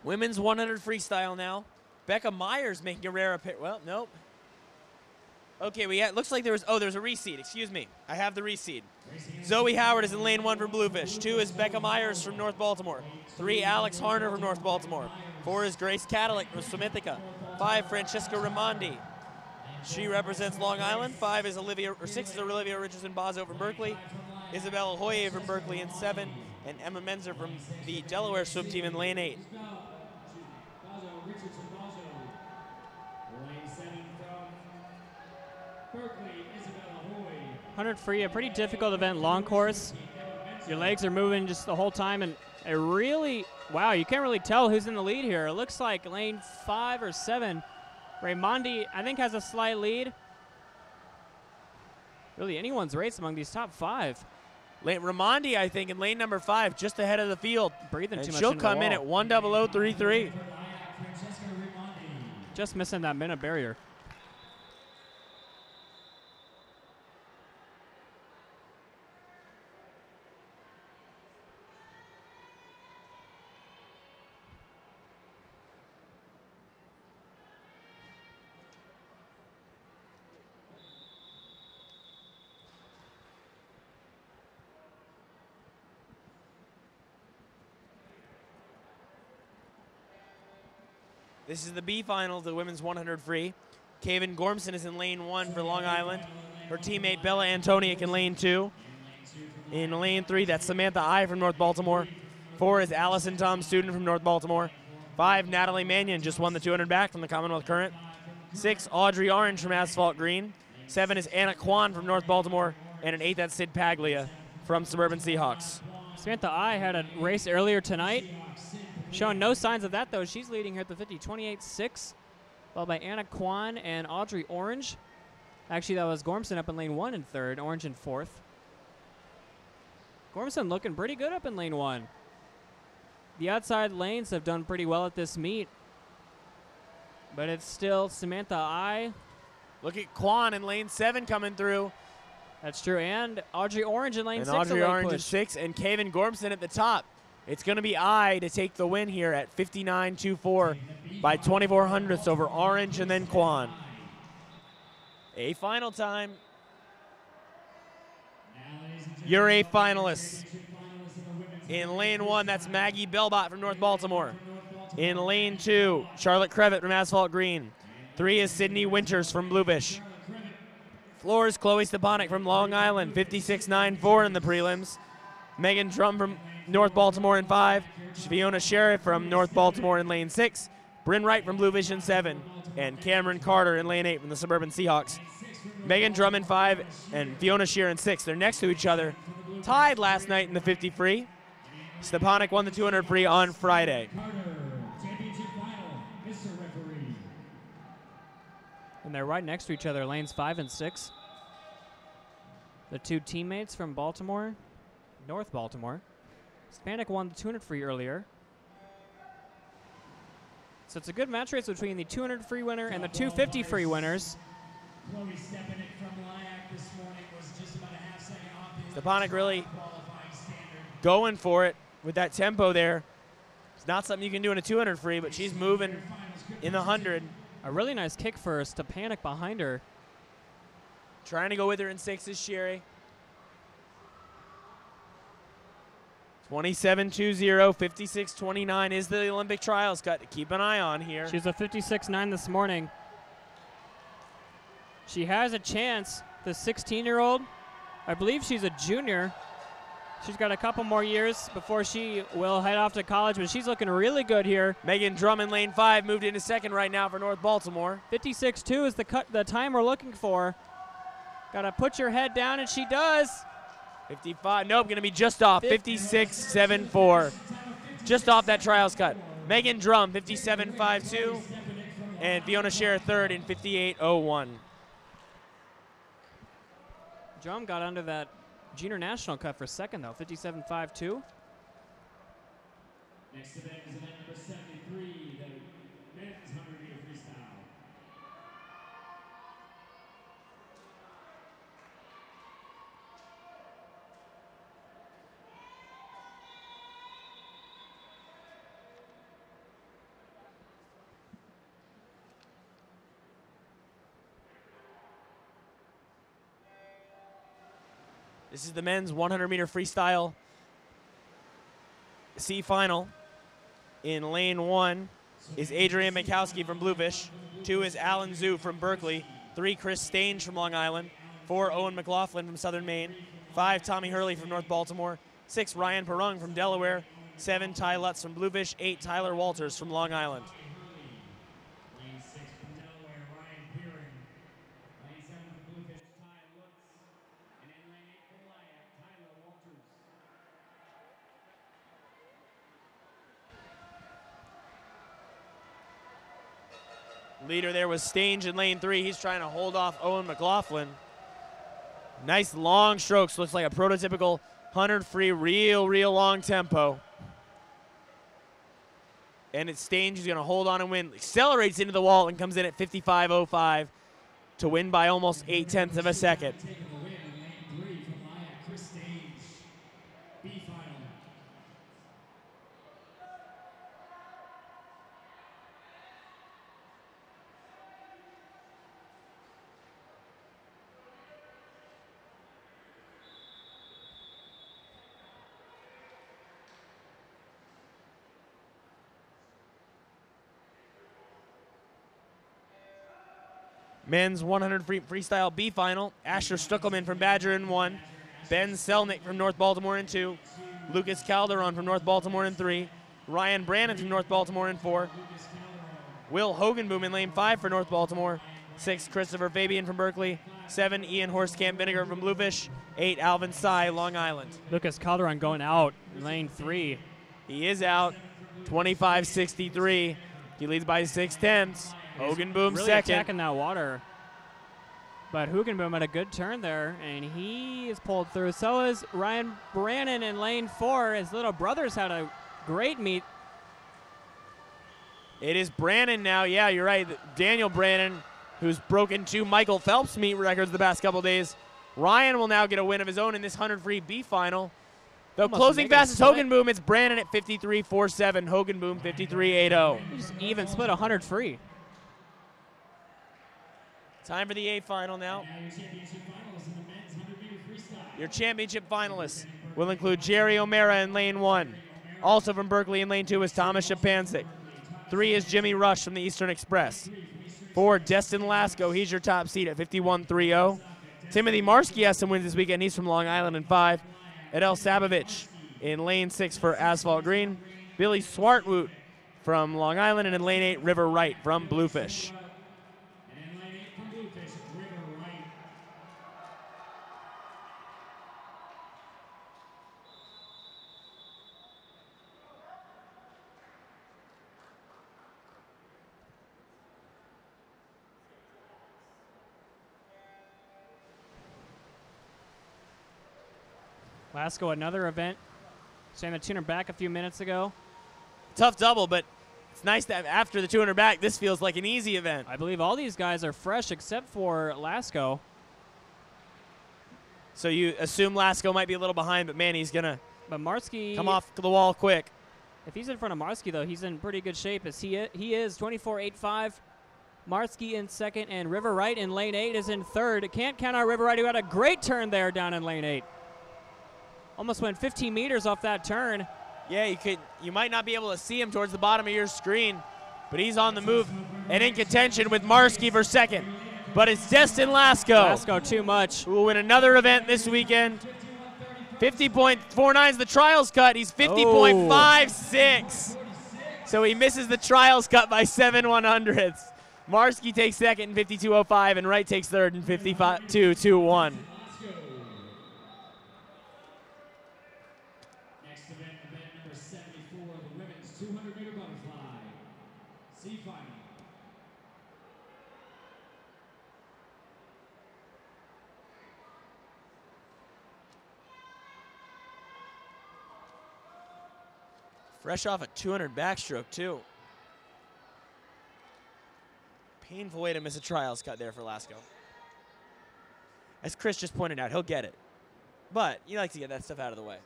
Women's 100 freestyle now. Becca Myers making a rare appearance. Well, nope. Okay, looks like there's a reseed. Excuse me. I have the reseed. Zoe Howard is in lane 1 for Bluefish. 2 is Becca Myers from North Baltimore. 3, Alex Harner from North Baltimore. 4 is Grace Cadillac from Swamitica. 5, Francesca Raimondi. She represents Long Island. 6 is Olivia Richardson Bazo from Berkeley. Isabella Hoye from Berkeley in 7. And Emma Menzer from the Delaware swim team in lane 8. Berkeley, Isabella Hoy. 100 free, a pretty difficult event, long course. Your legs are moving just the whole time, and it really, wow, you can't really tell who's in the lead here. It looks like lane 5 or 7. Raimondi, I think, has a slight lead. Really, anyone's race among these top 5. Raimondi, I think, in lane number 5, just ahead of the field. Breathing And too much she'll into the come in wall. at 1:00:33. Francesca Raimondi. Just missing that minute barrier. This is the B final of the women's 100 free. Kaven Gormson is in lane 1 for Long Island. Her teammate Bella Antoniak in lane 2. In lane 3, that's Samantha I from North Baltimore. 4 is Allison Tom Student from North Baltimore. 5, Natalie Mannion just won the 200 back from the Commonwealth Current. 6, Audrey Orange from Asphalt Green. 7 is Anna Kwan from North Baltimore. And an 8, that's Sid Paglia from Suburban Seahawks. Samantha I had a race earlier tonight. Showing no signs of that, though. She's leading here at the 50, 28-6, followed by Anna Kwan and Audrey Orange. Actually, that was Gormson up in lane 1 in 3rd, Orange in 4th. Gormson looking pretty good up in lane 1. The outside lanes have done pretty well at this meet, but it's still Samantha I. Look at Kwan in lane 7 coming through. That's true, and Audrey Orange in lane And 6. Audrey a late Orange push. is 6, and Kaven Gormson at the top. It's going to be I to take the win here at 59.24 by 24 hundredths over Orange and then Kwan. A final time. Your A finalists. In lane 1, that's Maggie Belbot from North Baltimore. In lane 2, Charlotte Crevitt from Asphalt Green. 3 is Sydney Winters from Bluefish. Floor is Chloe Stepanek from Long Island, 56.94 in the prelims. Megan Drum from North Baltimore in 5. Fiona Sheriff from North Baltimore in lane 6. Bryn Wright from Bluefish in 7. And Cameron Carter in lane 8 from the Suburban Seahawks. Megan Drum in 5 and Fiona Shear in 6. They're next to each other. Tied last night in the 50 free. Stepanek won the 200 free on Friday. Carter, championship final, Mr. Referee. And they're right next to each other, lanes 5 and 6. The two teammates from Baltimore, North Baltimore. Stepanek won the 200 free earlier. So it's a good match race between the 200 free winner and the 250 free winners. Chloe Stepanek from Lyack this morning was just about a half second off the Stepanek really qualifying standard. going for it with that tempo there. It's not something you can do in a 200 free, but she's moving in the 100. A really nice kick for Stepanek behind her. Trying to go with her in 6 is Sherry. 27.20, 56.29 is the Olympic trials cut to keep an eye on here. She's a 56.9 this morning. She has a chance, the 16-year-old. I believe she's a junior. She's got a couple more years before she will head off to college, but she's looking really good here. Megan Drum in lane 5 moved into 2nd right now for North Baltimore. 56.2 is the time we're looking for. Got to put your head down, and she does. 55, nope, going to be just off, 56.74. Just off that trials cut. Megan Drum, 57.52. And Fiona Scherer 3rd in 58.01. Drum got under that junior national cut for 2nd, though, 57.52. Next event is event number 73, the men's 100-meter freestyle. This is the men's 100-meter freestyle C final. In lane 1 is Adrian Mikowski from Bluefish. 2 is Alan Zhu from Berkeley. 3, Chris Stange from Long Island. 4, Owen McLaughlin from Southern Maine. 5, Tommy Hurley from North Baltimore. 6, Ryan Perung from Delaware. 7, Ty Lutz from Bluefish. 8, Tyler Walters from Long Island. Lane 6 from Delaware, Ryan Peering. Lane 7 from Leader there was Stange in lane 3. He's trying to hold off Owen McLaughlin. Nice long strokes. Looks like a prototypical 100 free, real long tempo. And it's Stange who's going to hold on and win. Accelerates into the wall and comes in at 55.05 to win by almost 0.8 of a second. Taking the win in lane 3 from Lyak, Chris Stange. B final. Men's 100 freestyle B final. Asher Stuckelman from Badger in 1. Ben Selnick from North Baltimore in 2. Lucas Calderon from North Baltimore in 3. Ryan Brannon from North Baltimore in 4. Will Hogenboom in lane 5 for North Baltimore. 6, Christopher Fabian from Berkeley. 7, Ian Horstkamp Vinegar from Bluefish. 8, Alvin Sy, Long Island. Lucas Calderon going out in lane 3. He is out, 25.63. He leads by 6/10. Hogenboom Really second. attacking that water. But Hogenboom had a good turn there, and he is pulled through. So is Ryan Brannon in lane 4. His little brothers had a great meet. It is Brannon now. Yeah, you're right. Daniel Brannon, who's broken 2 Michael Phelps meet records the past couple days. Ryan will now get a win of his own in this 100 free B final. Though Almost closing make it a fastest split. Hogenboom, it's Brannon at 53.47. Hogenboom 53.80. He just even split 100 free. Time for the A final now. Now your championship finalists in the men's 100-meter freestyle. Your championship finalists will include Jerry O'Mara in lane 1. Also from Berkeley in lane 2 is Thomas Shapansik. 3 is Jimmy Rush from the Eastern Express. 4, Destin Lasco. He's your top seed at 51.30. Timothy Marsky has some wins this weekend. He's from Long Island in 5. Adel Sabovich in lane 6 for Asphalt Green. Billy Swartwoot from Long Island. And in lane 8, River Wright from Bluefish. And in lane 8 from Bluefish, River Wright. Lasco, another event. Saying the tuner back a few minutes ago. Tough double, but it's nice that after the 200 back, this feels like an easy event. I believe all these guys are fresh except for Lasco. So you assume Lasco might be a little behind, but man, he's going to But Marsky, come off the wall quick. if he's in front of Marsky, though, he's in pretty good shape. As he is 24.85. Marsky in second, and River Wright in lane 8 is in third. Can't count out River Wright, who had a great turn there down in lane 8. Almost went 15 meters off that turn. Yeah, you might not be able to see him towards the bottom of your screen, but he's on the move and in contention with Marsky for second. But it's Destin Lasco, Lasco too much. who will win another event this weekend. 50.49 is the trials cut. He's 50.56. So he misses the trials cut by 7/100ths. Marsky takes second in 52.05, and Wright takes third in 52.21. Next event number 74, the women's 200-meter butterfly. C final. Fresh off a 200 backstroke, too. Painful way to miss a trials cut there for Lasco. As Chris just pointed out, he'll get it. But you like to get that stuff out of the way.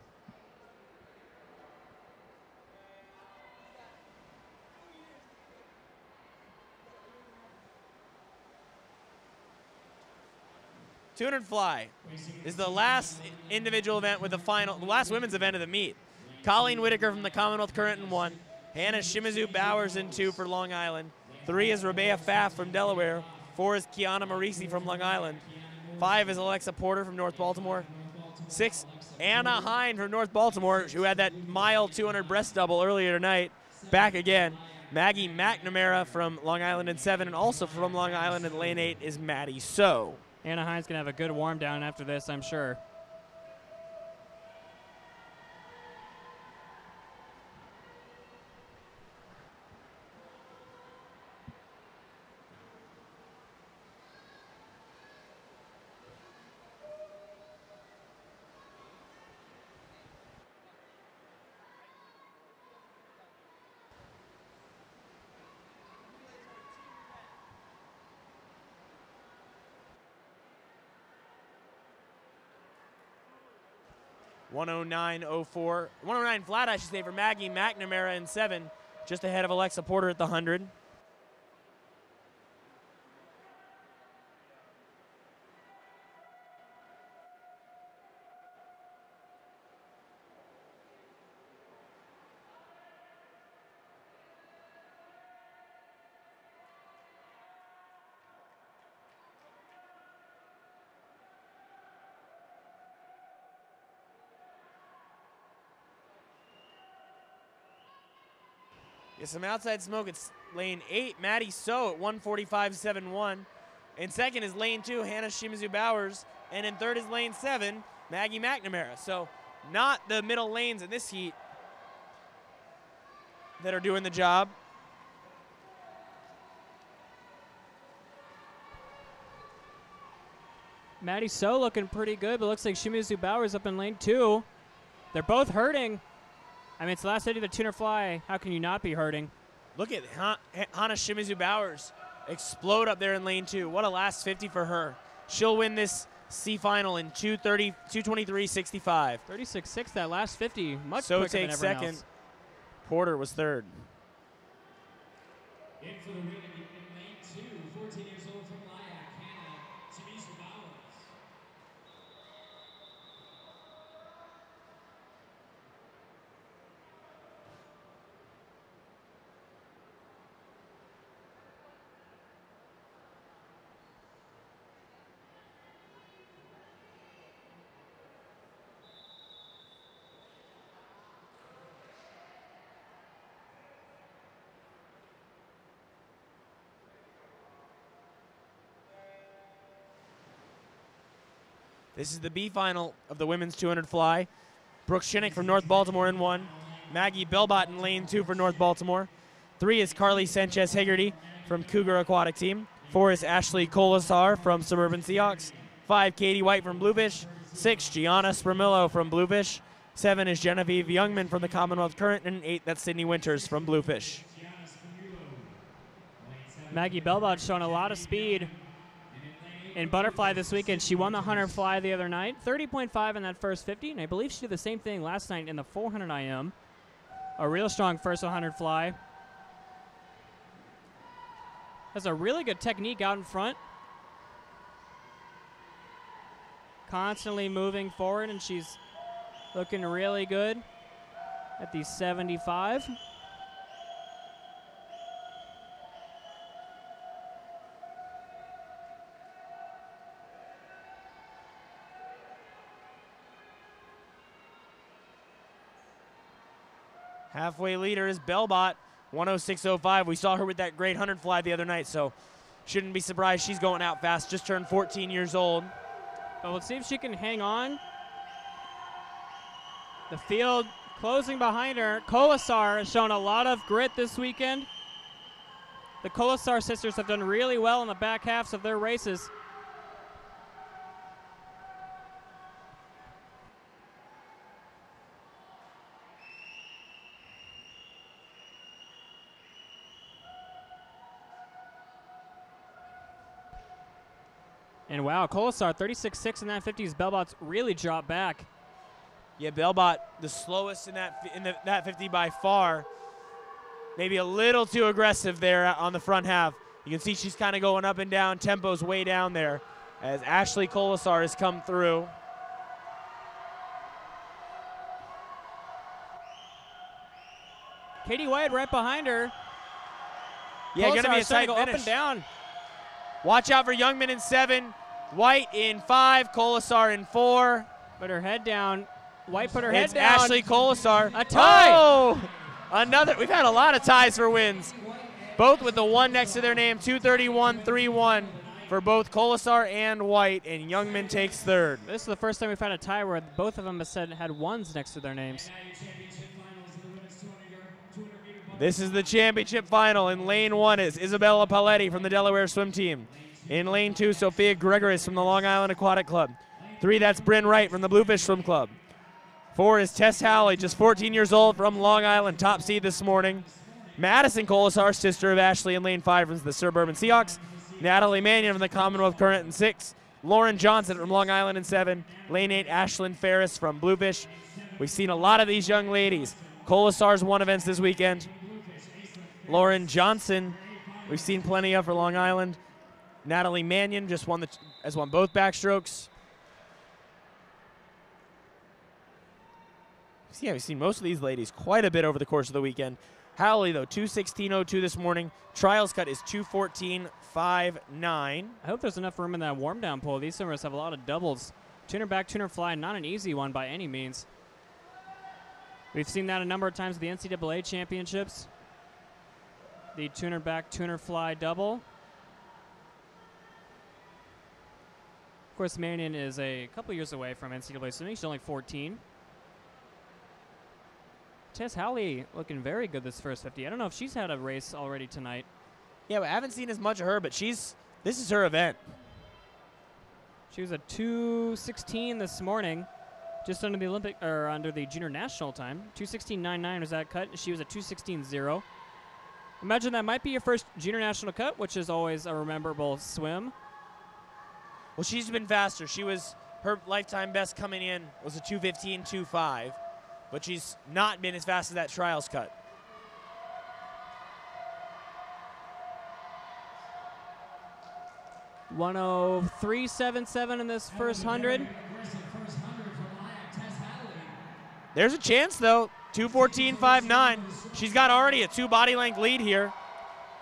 $200 fly is the last individual event with the last women's event of the meet. Colleen Whitaker from the Commonwealth Current in 1. Hannah Shimizu Bowers in 2 for Long Island. 3 is Rabea Pfaff from Delaware. 4 is Kiana Marisi from Long Island. 5 is Alexa Porter from North Baltimore. 6, Anna Hine from North Baltimore, who had that mile 200 breast double earlier tonight. Back again. Maggie McNamara from Long Island in 7, and also from Long Island in lane 8 is Maddie So. Anaheim's going to have a good warm down after this, I'm sure. 109.04. 109 flat, I should say, for Maggie McNamara in 7, just ahead of Alexa Porter at the 100. Get some outside smoke. It's lane 8, Maddie So at 145.71. In second is lane 2, Hannah Shimizu Bowers. And in third is lane 7, Maggie McNamara. So not the middle lanes in this heat that are doing the job. Maddie So looking pretty good, but looks like Shimizu Bowers up in lane 2. They're both hurting. I mean, it's the last 50 of the tuner fly. How can you not be hurting? Look at Hannah Shimizu Bowers explode up there in lane 2. What a last 50 for her. She'll win this C final in 2:23.65. 36.6 that last 50. Much So quicker than takes everyone second. else. Porter was third. In for the win in lane 2, 14 years old from Lyak, Hannah Shimizu Bowers. This is the B final of the women's 200 fly. Brooke Shinnick from North Baltimore in 1. Maggie Belbot in lane 2 for North Baltimore. 3 is Carly Sanchez Hegarty from Cougar Aquatic Team. 4 is Ashley Colasar from Suburban Seahawks. 5, Katie White from Bluefish. 6, Gianna Spramillo from Bluefish. 7 is Genevieve Youngman from the Commonwealth Current. And 8, that's Sydney Winters from Bluefish. Maggie Belbot showing a lot of speed in butterfly this weekend. She won the 100 fly the other night, 30.5 in that first 50, and I believe she did the same thing last night in the 400 IM. A real strong first 100 fly. Has a really good technique out in front. Constantly moving forward, and she's looking really good at the 75. Halfway leader is Belbot, 106.05. We saw her with that great 100 fly the other night, so shouldn't be surprised she's going out fast. Just turned 14 years old. But let's see if she can hang on. The field closing behind her. Colasar has shown a lot of grit this weekend. The Colasar sisters have done really well in the back halves of their races. And wow, Colasar 36.6 in that 50s. Belbot's really dropped back. Yeah, Belbot, the slowest in that 50 by far. Maybe a little too aggressive there on the front half. You can see she's kind of going up and down. Tempo's way down there as Ashley Colasar has come through. Katie White right behind her. Yeah, going to be a tight go finish. up and down. Watch out for Youngman in 7, White in 5, Colasar in 4. Put her head down. White put her head It's down. Ashley Colasar. A tie. Oh, another. We've had a lot of ties for wins. Both with the 1 next to their name, 231.31 for both Colasar and White, and Youngman takes 3rd. This is the first time we've had a tie where both of them have had 1s next to their names. This is the championship final. In lane 1 is Isabella Paletti from the Delaware Swim Team. In lane 2, Sophia Gregoris from the Long Island Aquatic Club. 3, that's Bryn Wright from the Bluefish Swim Club. 4 is Tess Howley, just 14 years old from Long Island, top seed this morning. Madison Colasar, sister of Ashley in lane 5 from the Suburban Seahawks. Natalie Mannion from the Commonwealth Current in 6. Lauren Johnson from Long Island in 7. Lane 8, Ashlyn Ferris from Bluefish. We've seen a lot of these young ladies. Colasar's won events this weekend. Lauren Johnson, we've seen plenty of for Long Island. Natalie Mannion just has won both backstrokes. Yeah, we've seen most of these ladies quite a bit over the course of the weekend. Howley, though, 2:16.02 this morning. Trials cut is 2:14.59. I hope there's enough room in that warm-down pole. These swimmers have a lot of doubles. Tuner back, tuner fly, not an easy one by any means. We've seen that a number of times at the NCAA championships. The tuner back, tuner fly double. Of course, Mannion is a couple years away from NCAA swimming. She's only 14. Tess Howley looking very good this first 50. I don't know if she's had a race already tonight. Yeah, I haven't seen as much of her, but this is her event. She was a 2:16 this morning, just under the under the junior national time. 2:16.99 was that cut. She was a 2:16.0. Imagine that might be your first junior national cut, which is always a memorable swim. Well, she's been faster. Her lifetime best coming in was a 2:15.25, but she's not been as fast as that trials cut. .103.77 in this first 100. There's a chance, though. 2:14.59. She's got already a 2 body length lead here.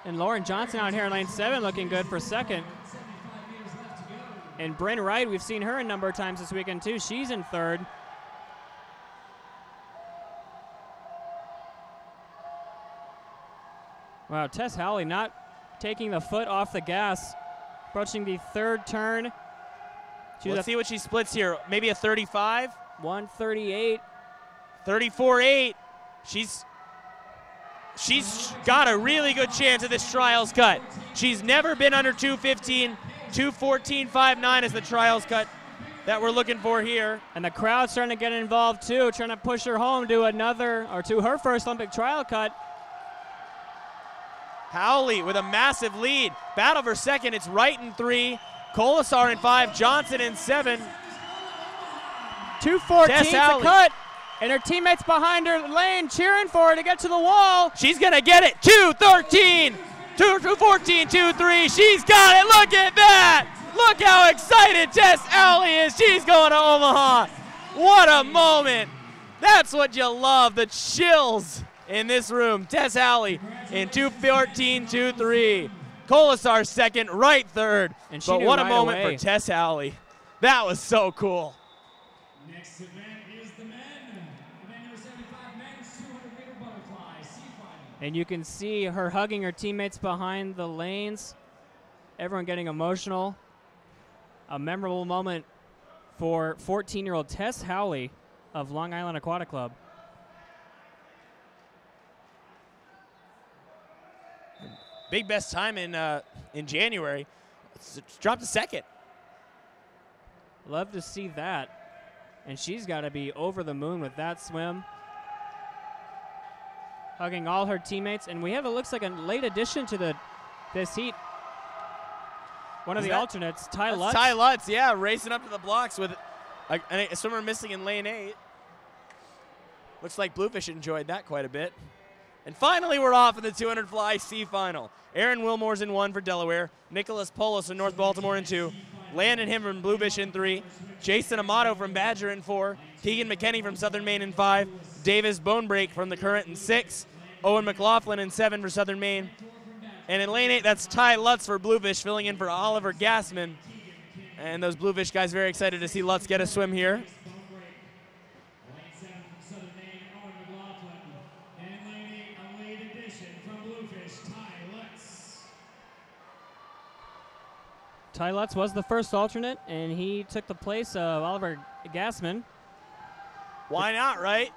And Lauren Johnson out here in lane 7 looking good for second. And Bryn Wright, we've seen her a number of times this weekend too. She's in third. Wow, Tess Howley not taking the foot off the gas. Approaching the third turn. Let's see what she splits here. Maybe a 35? 138. 34.8. She's got a really good chance at this trials cut. She's never been under 2:15. 2:14.59 is the trials cut that we're looking for here. And the crowd's starting to get involved too, trying to push her home to her first Olympic trial cut. Howley with a massive lead. Battle for second, it's Wright in 3, Colasar in 5, Johnson in 7. 2:14's a cut, and her teammates behind her lane cheering for her to get to the wall. She's gonna get it, 2:13, 2:14, 2:3, she's got it, look at that! Look how excited Tess Howley is, she's going to Omaha. What a moment. That's what you love, the chills in this room. Tess Howley in 2:14, 2:3. Colasar second, Wright third. And but what a moment for Tess Howley. That was so cool. Next event is the men. Event number 75, men's 200-meter butterfly, C-final. And you can see her hugging her teammates behind the lanes. Everyone getting emotional. A memorable moment for 14-year-old Tess Howley of Long Island Aquatic Club. Big best time in January. It's dropped to second. Love to see that. And she's got to be over the moon with that swim. Hugging all her teammates. And we have, it looks like a late addition to this heat. One of the alternates, Ty Lutz. Ty Lutz, yeah, racing up to the blocks with a swimmer missing in lane 8. Looks like Bluefish enjoyed that quite a bit. And finally, we're off in the 200 fly C final. Aaron Wilmore's in 1 for Delaware. Nicholas Polos in North Baltimore in 2. Landon Him from Bluefish in 3. Jason Amato from Badger in 4. Keegan McKenney from Southern Maine in 5. Davis Bonebreak from the Current in 6. Owen McLaughlin in 7 for Southern Maine. And in lane 8, that's Ty Lutz for Bluefish, filling in for Oliver Gassman. And those Bluefish guys very excited to see Lutz get a swim here. Ty Lutz was the first alternate, and he took the place of Oliver Gassman. Why not, right?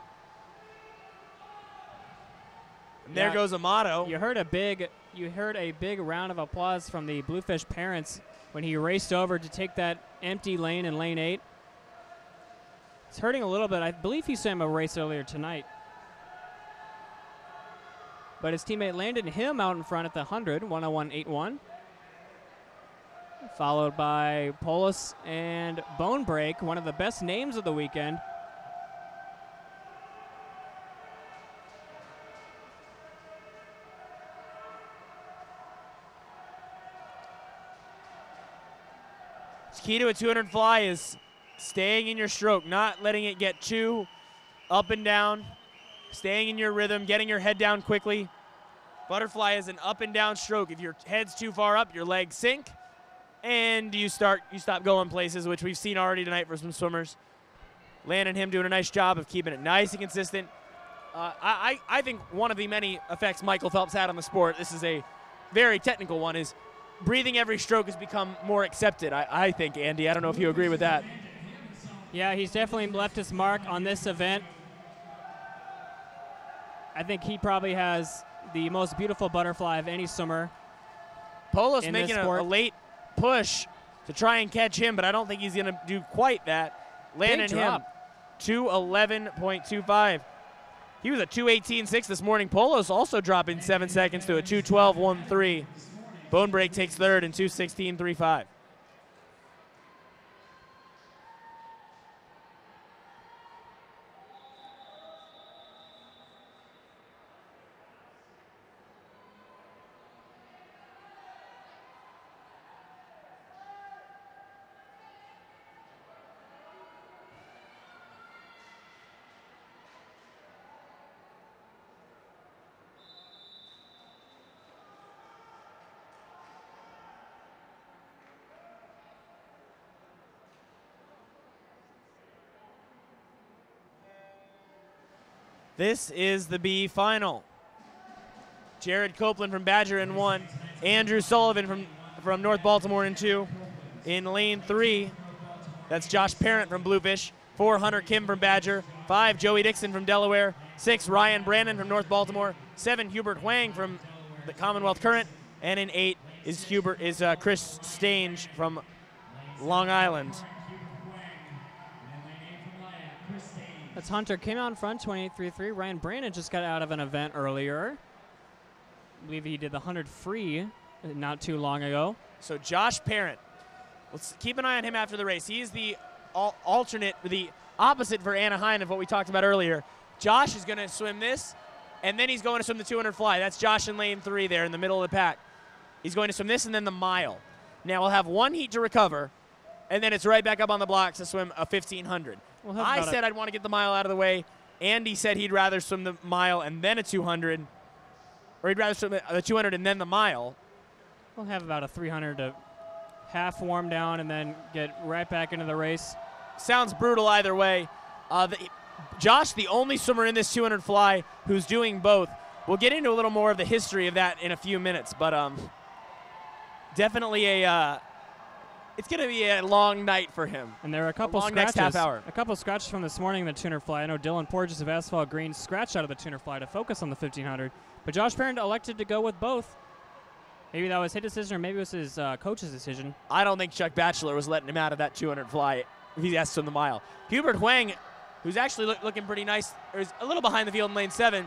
And there goes Amato. You heard a big round of applause from the Bluefish parents when he raced over to take that empty lane in lane 8. It's hurting a little bit. I believe he swam a race earlier tonight. But his teammate Landon Him out in front at the 100, 101.81. followed by Polis and Bone Break, one of the best names of the weekend. Key to a 200 fly is staying in your stroke, not letting it get too up and down, staying in your rhythm, getting your head down quickly. Butterfly is an up and down stroke. If your head's too far up, your legs sink, and you stop going places, which we've seen already tonight for some swimmers. Lan and him doing a nice job of keeping it nice and consistent. I think one of the many effects Michael Phelps had on the sport, this is a very technical one, is breathing every stroke has become more accepted, I think, Andy. I don't know if you agree with that. Yeah, he's definitely left his mark on this event. I think he probably has the most beautiful butterfly of any swimmer. Polos in making this a sport. late push to try and catch him, but I don't think he's going to do quite that. Lan and him, 2:11.25. He was a 2:18.6 this morning. Polos also dropping 7 seconds to a 2:12.13. Bone Break takes third in 2:16.35. This is the B final. Jared Copeland from Badger in 1. Andrew Sullivan from North Baltimore in 2. In lane 3, that's Josh Parent from Bluefish. 4, Hunter Kim from Badger. 5, Joey Dixon from Delaware. 6, Ryan Brandon from North Baltimore. 7, Hubert Huang from the Commonwealth Current. And in 8 is Chris Stange from Long Island. That's Hunter Kim out in front, 28.33. Ryan Brandon just got out of an event earlier. I believe he did the 100 free not too long ago. So Josh Parent, let's keep an eye on him after the race. He's the alternate, the opposite for Anna Hine of what we talked about earlier. Josh is going to swim this, and then he's going to swim the 200 fly. That's Josh in lane 3 there in the middle of the pack. He's going to swim this and then the mile. Now we'll have one heat to recover, and then it's right back up on the blocks to swim a 1,500. I said I'd want to get the mile out of the way. Andy said he'd rather swim the mile and then a 200, or he'd rather swim the 200 and then the mile. We'll have about a 300 to half warm down and then get right back into the race. Sounds brutal either way. Josh, the only swimmer in this 200 fly who's doing both. We'll get into a little more of the history of that in a few minutes, but definitely it's going to be a long night for him. And there are a couple long scratches. next half hour. A couple scratches from this morning in the tuner fly. I know Dylan Porges of Asphalt Green scratched out of the tuner fly to focus on the 1,500. But Josh Parent elected to go with both. Maybe that was his decision, or maybe it was his coach's decision. I don't think Chuck Batchelor was letting him out of that 200 fly if he asked him the mile. Hubert Huang, who's actually looking pretty nice, or is a little behind the field in lane 7,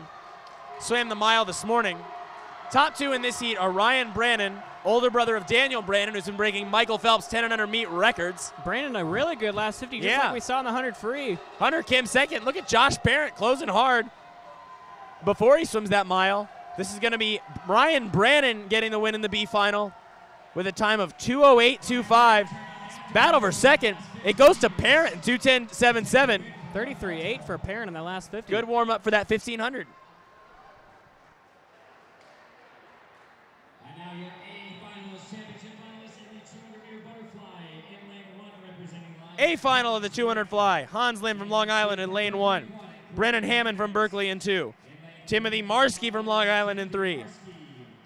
swam the mile this morning. Top 2 in this heat are Ryan Brandon, older brother of Daniel Brandon, who's been breaking Michael Phelps 10 and under meet records. Brandon, a really good last 50, just like we saw in the 100 free. Hunter Kim second. Look at Josh Parent closing hard before he swims that mile. This is going to be Ryan Brandon getting the win in the B final with a time of 2:08.25. Battle for second. It goes to Parent in 2:10.77. 33.8 for Parent in the last 50. Good warm up for that 1,500. And now your A finalist, championship finalist in the 200-meter butterfly in lane 1 representing A final of the 200 fly. Hans Lim from Long Island in lane 1. Brennan Hammond from Berkeley in 2. Timothy Marsky from Long Island in 3.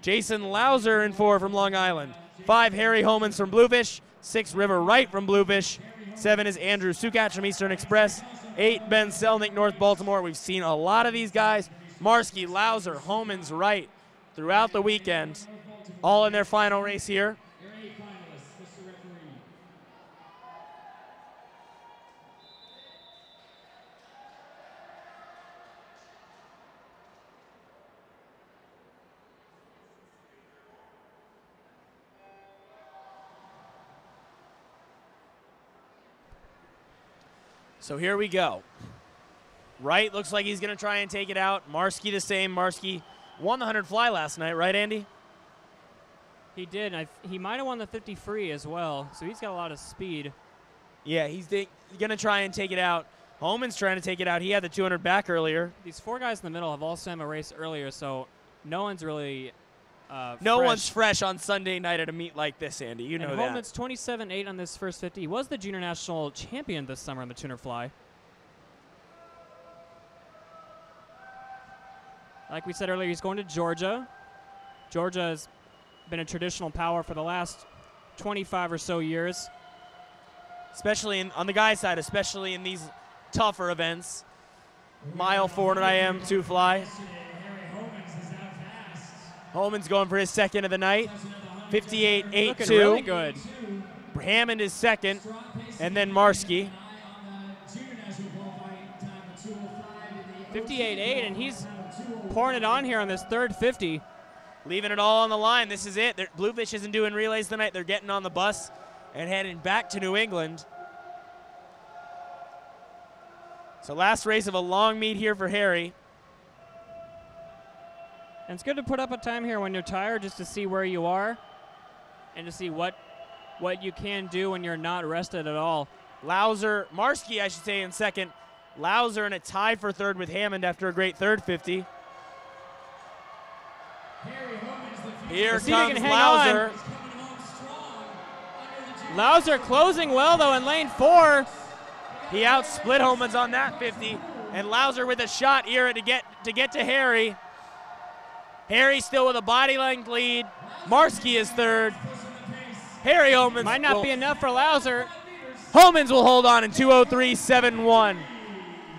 Jason Lauser in 4 from Long Island. 5, Harry Homans from Bluefish. 6, River Wright from Bluefish. 7 is Andrew Sukach from Eastern Express. 8, Ben Selnick, North Baltimore. We've seen a lot of these guys. Marsky, Lauser, Homans, Wright throughout the weekend. All in their final race here. your A finalist, Mr. Referee. So here we go. Wright looks like he's going to try and take it out. Marski the same. Marski won the 100 fly last night, right, Andy? He did. He might have won the 50 free as well, so he's got a lot of speed. Yeah, he's going to try and take it out. Holman's trying to take it out. He had the 200 back earlier. These four guys in the middle have all swam a race earlier, so no one's really no fresh. one's fresh on Sunday night at a meet like this, Andy. You know and that. Holman's 27.8 on this first 50. He was the junior national champion this summer on the 200 fly. Like we said earlier, he's going to Georgia. Georgia has been a traditional power for the last 25 or so years. Especially on the guy's side, especially in these tougher events. Mile 400 IM 2 fly. Holman's going for his second of the night. 58.82. Looking really good. Hammond is second, and then Marski. 58.8, and he's pouring it on here on this third 50. Leaving it all on the line. This is it. Bluefish isn't doing relays tonight. They're getting on the bus and heading back to New England. So last race of a long meet here for Harry. And it's good to put up a time here when you're tired, just to see where you are and to see what you can do when you're not rested at all. Marski, I should say, in second. Lauser in a tie for third with Hammond after a great third 50. Here comes Lauser. Lauser closing well, though, in lane 4. He outsplit Homans on that 50. And Lauser with a shot here to get to Harry. Harry still with a body length lead. Marski is third. Harry Homans might not be enough for Lauser. Homans will hold on in 2:03.71.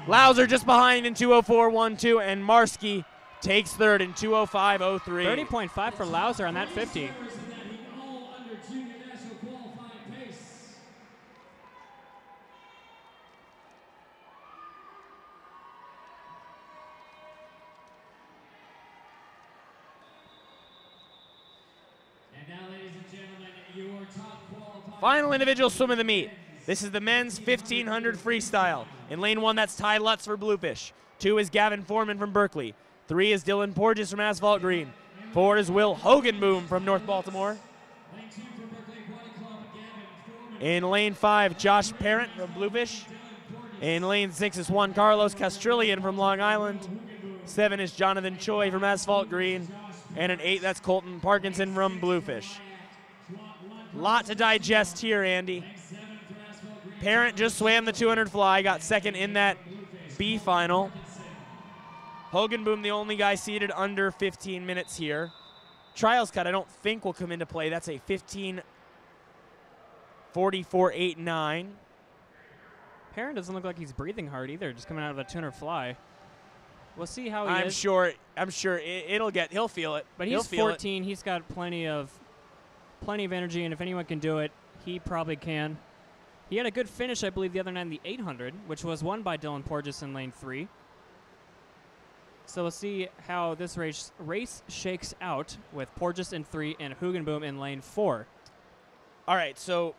Lauser just behind in 2:04.12, and Marski takes third in 2:05.03. 30.5 for Lauser on that 50. Final individual swim of the meet. This is the men's 1500 freestyle. In lane 1, that's Ty Lutz for Bluefish. 2 is Gavin Foreman from Berkeley. 3 is Dylan Porges from Asphalt Green. 4 is Will Hoganboom from North Baltimore. In lane 5, Josh Parent from Bluefish. In lane 6 is Juan Carlos Castrillion from Long Island. 7 is Jonathan Choi from Asphalt Green. And in 8, that's Colton Parkinson from Bluefish. Lot to digest here, Andy. Parent just swam the 200 fly, got second in that B final. Hoganboom, the only guy seated under 15 minutes here. Trials cut, I don't think will come into play. That's a 15:44.89. Parent doesn't look like he's breathing hard either, just coming out of a 200 fly. We'll see how he I'm is. sure he'll feel it. But he's 14. He's got plenty of energy, and if anyone can do it, he probably can. He had a good finish, I believe, the other night in the 800, which was won by Dylan Porges in lane 3. So we'll see how this race shakes out with Porges in 3 and Hoganboom in lane 4. All right, so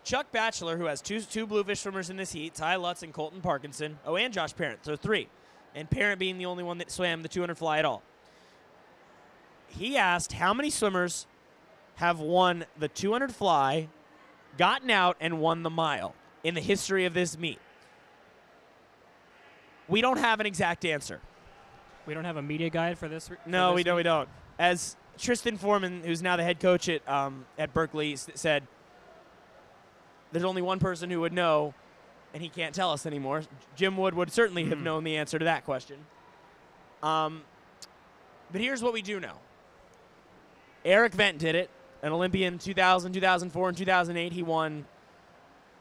Chuck Batchelor, who has two Bluefish swimmers in this heat, Ty Lutz and Colton Parkinson, and Josh Parent, so 3. And Parent being the only one that swam the 200 fly at all. He asked how many swimmers have won the 200 fly, gotten out, and won the mile in the history of this meet. We don't have an exact answer. We don't have a media guide for this? No, we don't. As Tristan Foreman, who's now the head coach at Berkeley, said, there's only one person who would know, and he can't tell us anymore. Jim Wood would certainly have known the answer to that question. But here's what we do know. Eric Vent did it, an Olympian 2000, 2004, and 2008. He won,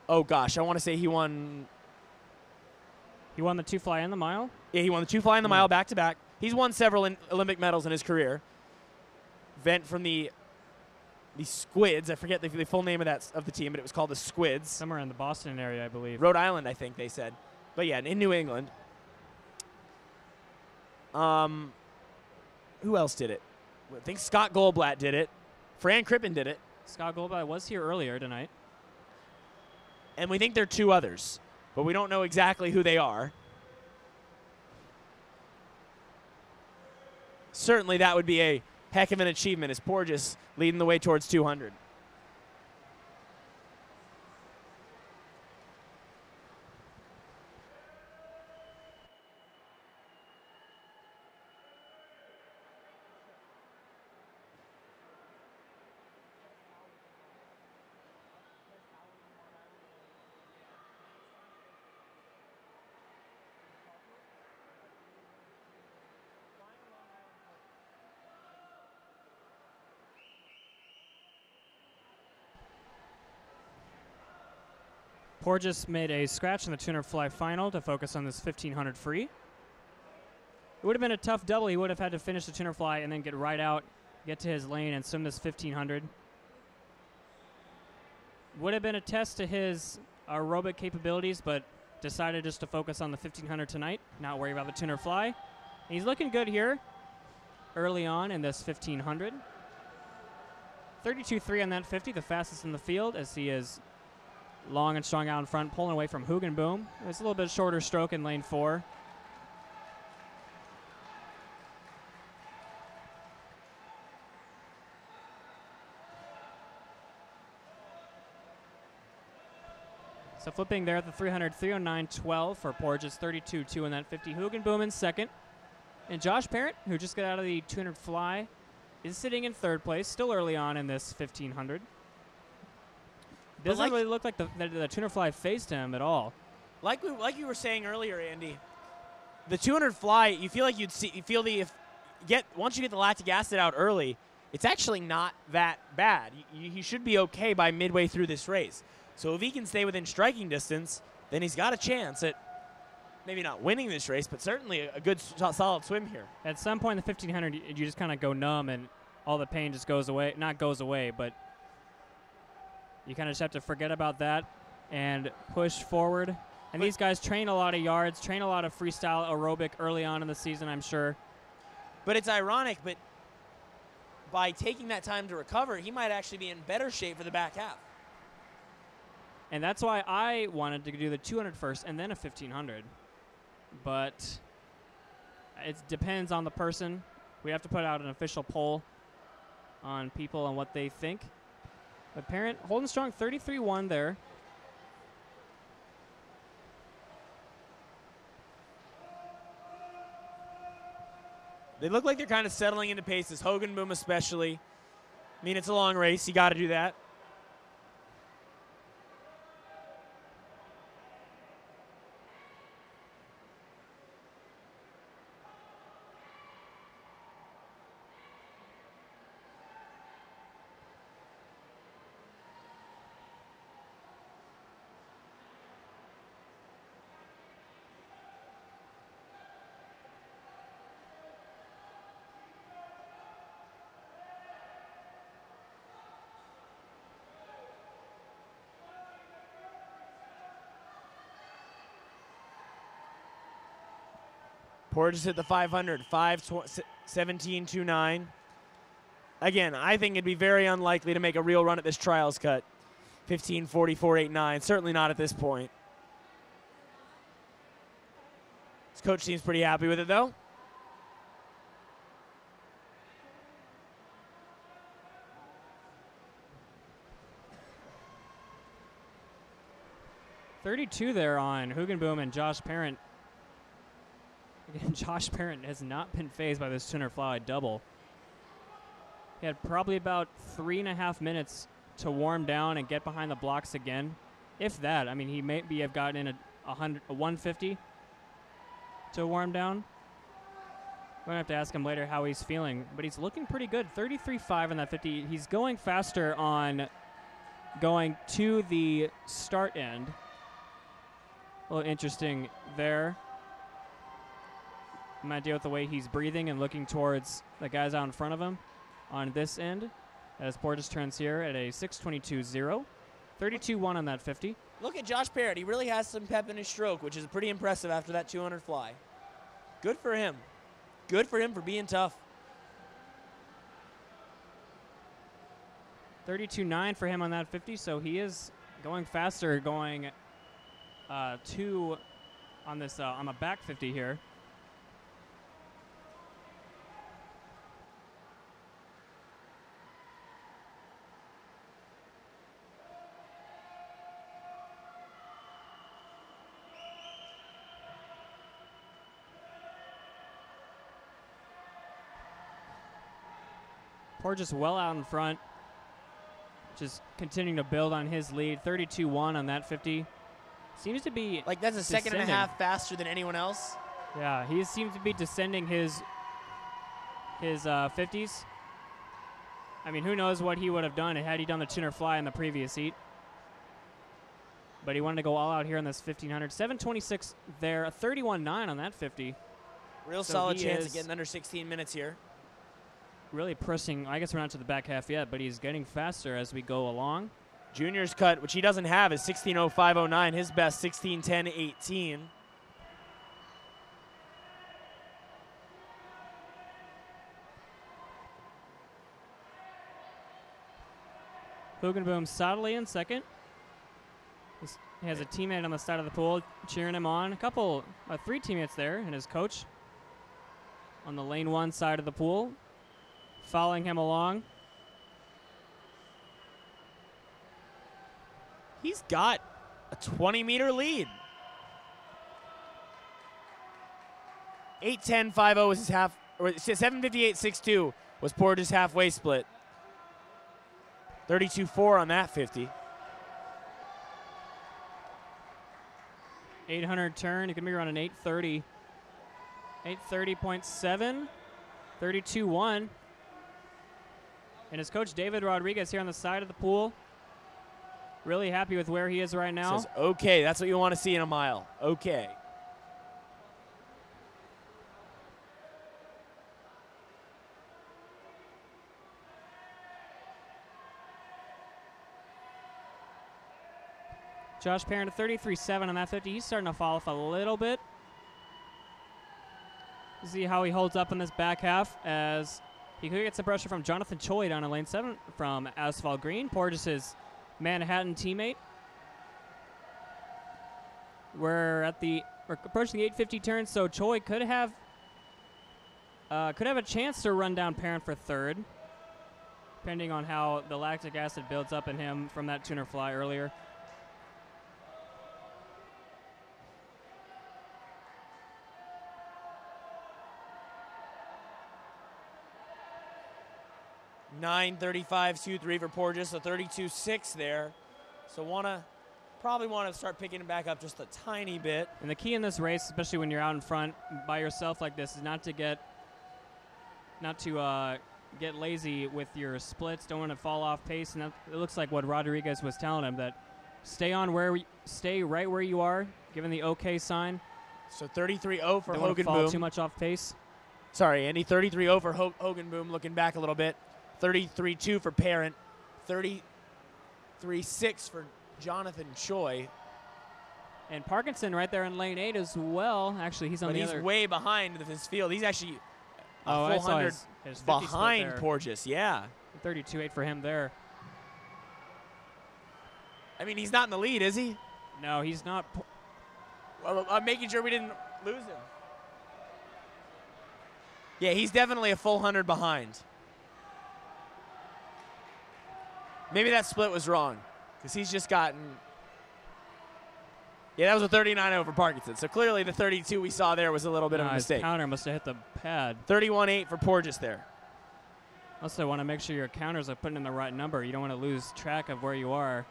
oh gosh, I want to say he won. He won the 2 fly and the mile? Yeah, he won the 2 fly and the mile back-to-back. He's won several Olympic medals in his career. Vent from the Squids. I forget the full name of the team, but it was called the Squids. Somewhere in the Boston area, I believe. Rhode Island, I think they said. But yeah, in New England. Who else did it? I think Scott Goldblatt did it. Fran Crippen did it. Scott Goldblatt was here earlier tonight. And we think there are 2 others. but we don't know exactly who they are. Certainly that would be a heck of an achievement as Porges leading the way towards 200. Porges made a scratch in the 200 fly final to focus on this 1500 free. It would have been a tough double. He would have had to finish the 200 fly and then get right out, get to his lane, and swim this 1500. Would have been a test to his aerobic capabilities, but decided just to focus on the 1500 tonight, not worry about the 200 fly. And he's looking good here early on in this 1500. 32.3 on that 50, the fastest in the field, as he is long and strong out in front, pulling away from Hugenboom. It's a little bit shorter stroke in lane 4. So flipping there at the 300, 309.12 for Porges, 32.2 in that 50. Hugenboom in second. And Josh Parent, who just got out of the 200 fly, is sitting in third place, still early on in this 1500. Doesn't really look like the 200 fly faced him at all. Like you were saying earlier, Andy, the 200 fly, you feel like once you get the lactic acid out early, it's actually not that bad. He should be okay by midway through this race. So if he can stay within striking distance, then he's got a chance at maybe not winning this race, but certainly a good solid swim here. At some point in the 1500, you just kind of go numb and all the pain just goes away. Not goes away, but you kind of just have to forget about that and push forward. And these guys train a lot of yards, train a lot of freestyle aerobic early on in the season, I'm sure. But it's ironic, but by taking that time to recover, he might actually be in better shape for the back half. And that's why I wanted to do the 200 first and then a 1500. But it depends on the person. We have to put out an official poll on people and what they think. But Parent holding strong, 33-1 there. They look like they're kind of settling into paces, Hugenboom especially. I mean, it's a long race. You got to do that. Porges hit the 500, 5:17.29. Again, I think it'd be very unlikely to make a real run at this trials cut. 15:44.89, certainly not at this point. His coach seems pretty happy with it, though. .32 there on Hugenboom and Josh Parent. Again, Josh Parent has not been phased by this 200 fly double. He had probably about 3.5 minutes to warm down and get behind the blocks again. If that, I mean, he maybe have gotten in a 150 to warm down. We're going to have to ask him later how he's feeling, but he's looking pretty good. 33.5 in that 50. He's going faster on going to the start end. A little interesting there. Might deal with the way he's breathing and looking towards the guys out in front of him on this end. As Porges turns here at a 6:22.0. 32.1 on that 50. Look at Josh Parent. He really has some pep in his stroke, which is pretty impressive after that 200 fly. Good for him. Good for him for being tough. 32.9 for him on that 50, so he is going faster, going 2 on this on the back 50 here. Porges well out in front, just continuing to build on his lead. 32-1 on that 50. Seems to be Like, that's a second and a descending. half faster than anyone else. Yeah, he seems to be descending his 50s. I mean, who knows what he would have done had he done the tuner fly in the previous heat. But he wanted to go all out here in this 1500. 7:26 there, a 31.9 on that 50. Real So solid he chance of is- getting under 16 minutes here. Really pressing. I guess we're not to the back half yet, but he's getting faster as we go along. Junior's cut, which he doesn't have, is 16:05.09. His best 16:10.18. Hugenboom solidly in second. He has a teammate on the side of the pool cheering him on. Three teammates there, and his coach on the lane 1 side of the pool, following him along. He's got a 20-meter lead. 8:10.50 was his half, or 7:58.62 was Porges' halfway split. 32.4 on that 50. 800 turn. He could be around an 830. 830.7. 32.1. And his coach, David Rodriguez, here on the side of the pool. Really happy with where he is right now. Says, okay, that's what you want to see in a mile. Okay. Josh Perrin to 33.7 on that 50. He's starting to fall off a little bit. See how he holds up in this back half as he could get some pressure from Jonathan Choi down in lane 7 from Asphalt Green, Porges' Manhattan teammate. We're approaching the 850 turn, so Choi could have a chance to run down Perrin for third, depending on how the lactic acid builds up in him from that tuner fly earlier. $9.35.23 for Porges, so 32.6 there. So probably want to start picking it back up just a tiny bit. And the key in this race, especially when you're out in front by yourself like this, is not to get lazy with your splits. Don't want to fall off pace. And it looks like what Rodriguez was telling him, that stay right where you are, given the OK sign. So 33.0 for Don't want to Hogan fall Boom. too much off pace. Sorry, Andy. 33.0 for Hogan Boom, looking back a little bit. 33.2 for Parent. 33.6 for Jonathan Choi. And Parkinson right there in lane 8 as well. Actually, he's on But the he's other. way behind his field. He's actually Oh, a I full saw 100 his 50 split behind there. Porges. Yeah. 32.8 for him there. I mean, he's not in the lead, is he? No, he's not. Well, I'm making sure we didn't lose him. Yeah, he's definitely a full 100 behind. Maybe that split was wrong, because he's just gotten. Yeah, that was a 39.0 for Parkinson. So clearly the 32 we saw there was a little bit of a His mistake. counter must have hit the pad. 31.8 for Porges there. Also, want to make sure your counters are putting in the right number. You don't want to lose track of where you are.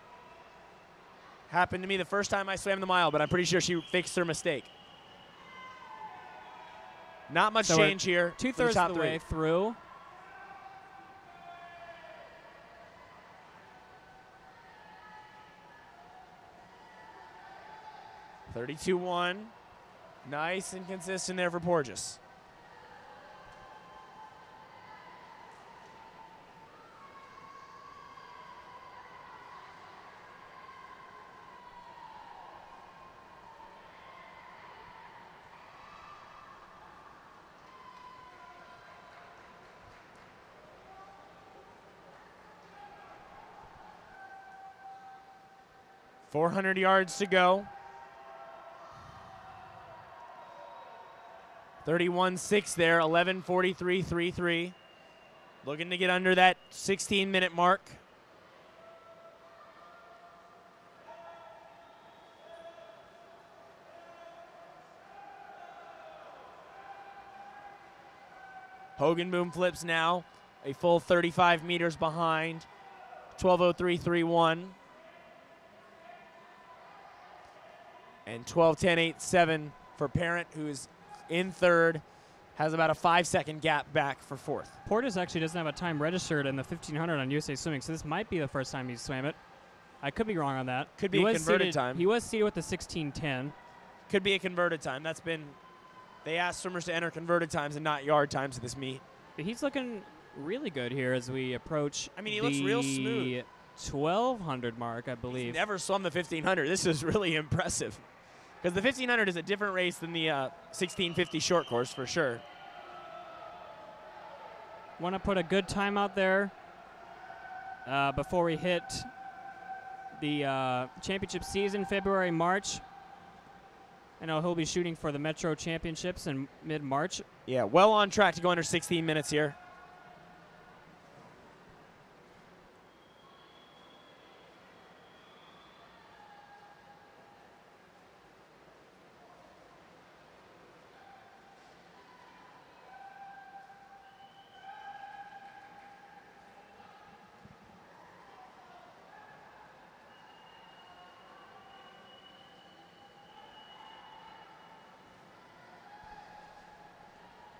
Happened to me the first time I swam the mile, but I'm pretty sure she fixed her mistake. Not much So we're change here. for 2/3 top of the three. way through. $32.1. Nice and consistent there for Porges. .400 yards to go. 31.6 there, 11:43.33. Looking to get under that 16-minute mark. Hogan Boom flips now, a full 35 meters behind, 12:03.31. And 12:10.87 for Parent, who is in third, has about a 5-second gap back for fourth. Portis actually doesn't have a time registered in the 1500 on USA Swimming, so this might be the first time he's swam it. I could be wrong on that. Could be a converted time. He was seated with the 16:10. Could be a converted time. That's been, they asked swimmers to enter converted times and not yard times at this meet. But he's looking really good here as we approach. I mean, he looks real smooth. 1200 mark, I believe. He's never swum the 1500. This is really impressive. Because the 1500 is a different race than the 1650 short course for sure. Want to put a good time out there before we hit the championship season, February, March. I know he'll be shooting for the Metro Championships in mid-March. Yeah, well on track to go under 16 minutes here.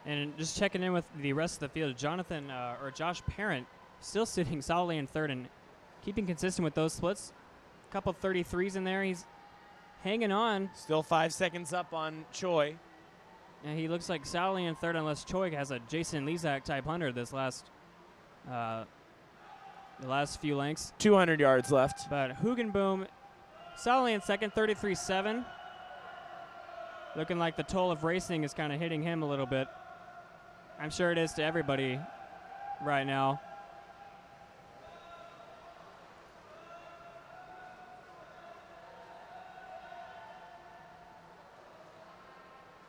And just checking in with the rest of the field, Josh Parent still sitting solidly in third and keeping consistent with those splits. A couple 33s in there. He's hanging on. Still 5 seconds up on Choi. And he looks like solidly in third unless Choi has a Jason Lezak type 100 this the last few lengths. 200 yards left. But Hugenboom solidly in second, 33.7. Looking like the toll of racing is kind of hitting him a little bit. I'm sure it is to everybody right now.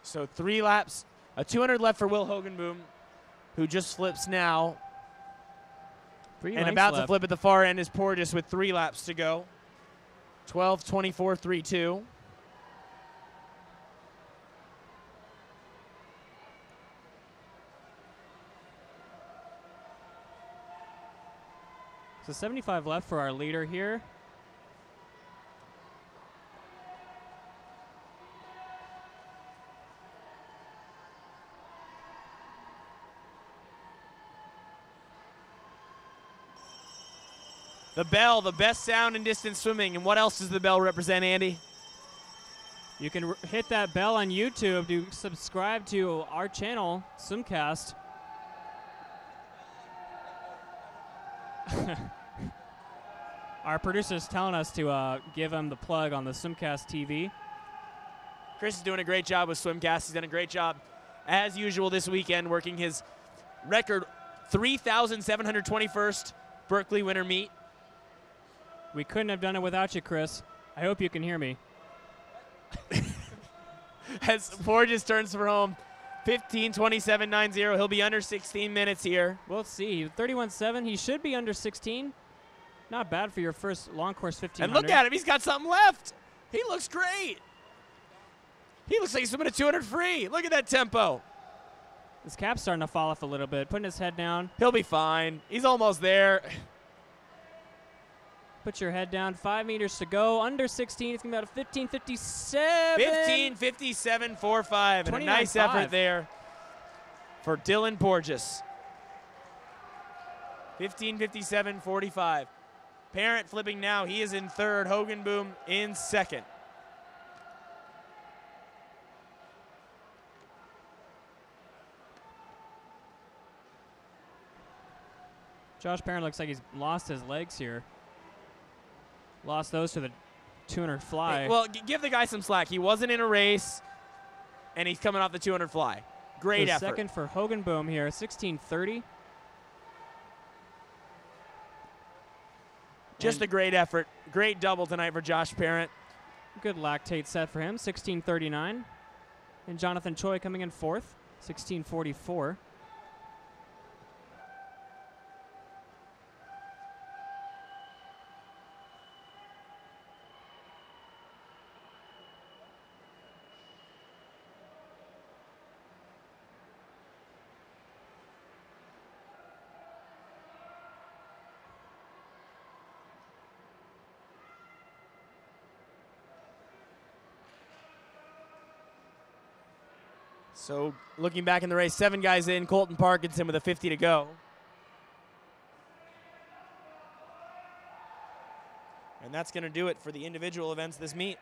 So 3 laps, a 200 left for Will Hogenboom, who just flips now. And about to flip at the far end is Portis with 3 laps to go. 12:24.32. So 75 left for our leader here. The bell, the best sound in distance swimming. And what else does the bell represent, Andy? You can hit that bell on YouTube to subscribe to our channel, Swimcast. Our producer's telling us to give him the plug on the Swimcast TV. Chris is doing a great job with Swimcast. He's done a great job, as usual, this weekend, working his record 3,721st Berkeley Winter Meet. We couldn't have done it without you, Chris. I hope you can hear me. As Portis turns for home, 15:27.90. He'll be under 16 minutes here. We'll see. 31.7. He should be under 16. Not bad for your first long course 1500. And look at him. He's got something left. He looks great. He looks like he's swimming a 200 free. Look at that tempo. His cap's starting to fall off a little bit. Putting his head down. He'll be fine. He's almost there. Put your head down. 5 meters to go. Under 16. It's going to be about a 15.57. 15:57.45. And a nice effort there for Dylan Porges. 15:57.45. Parent flipping now. He is in third. Hogenboom in second. Josh Parent looks like he's lost his legs here. Lost those to the 200 fly. Hey, well, give the guy some slack. He wasn't in a race, and he's coming off the 200 fly. Great effort. Second for Hogenboom here, 16:30. Just a great effort. Great double tonight for Josh Parent. Good lactate set for him, 16:39. And Jonathan Choi coming in fourth. 16:44. So looking back in the race, 7 guys in, Colton Parkinson with a 50 to go. And that's going to do it for the individual events this meet.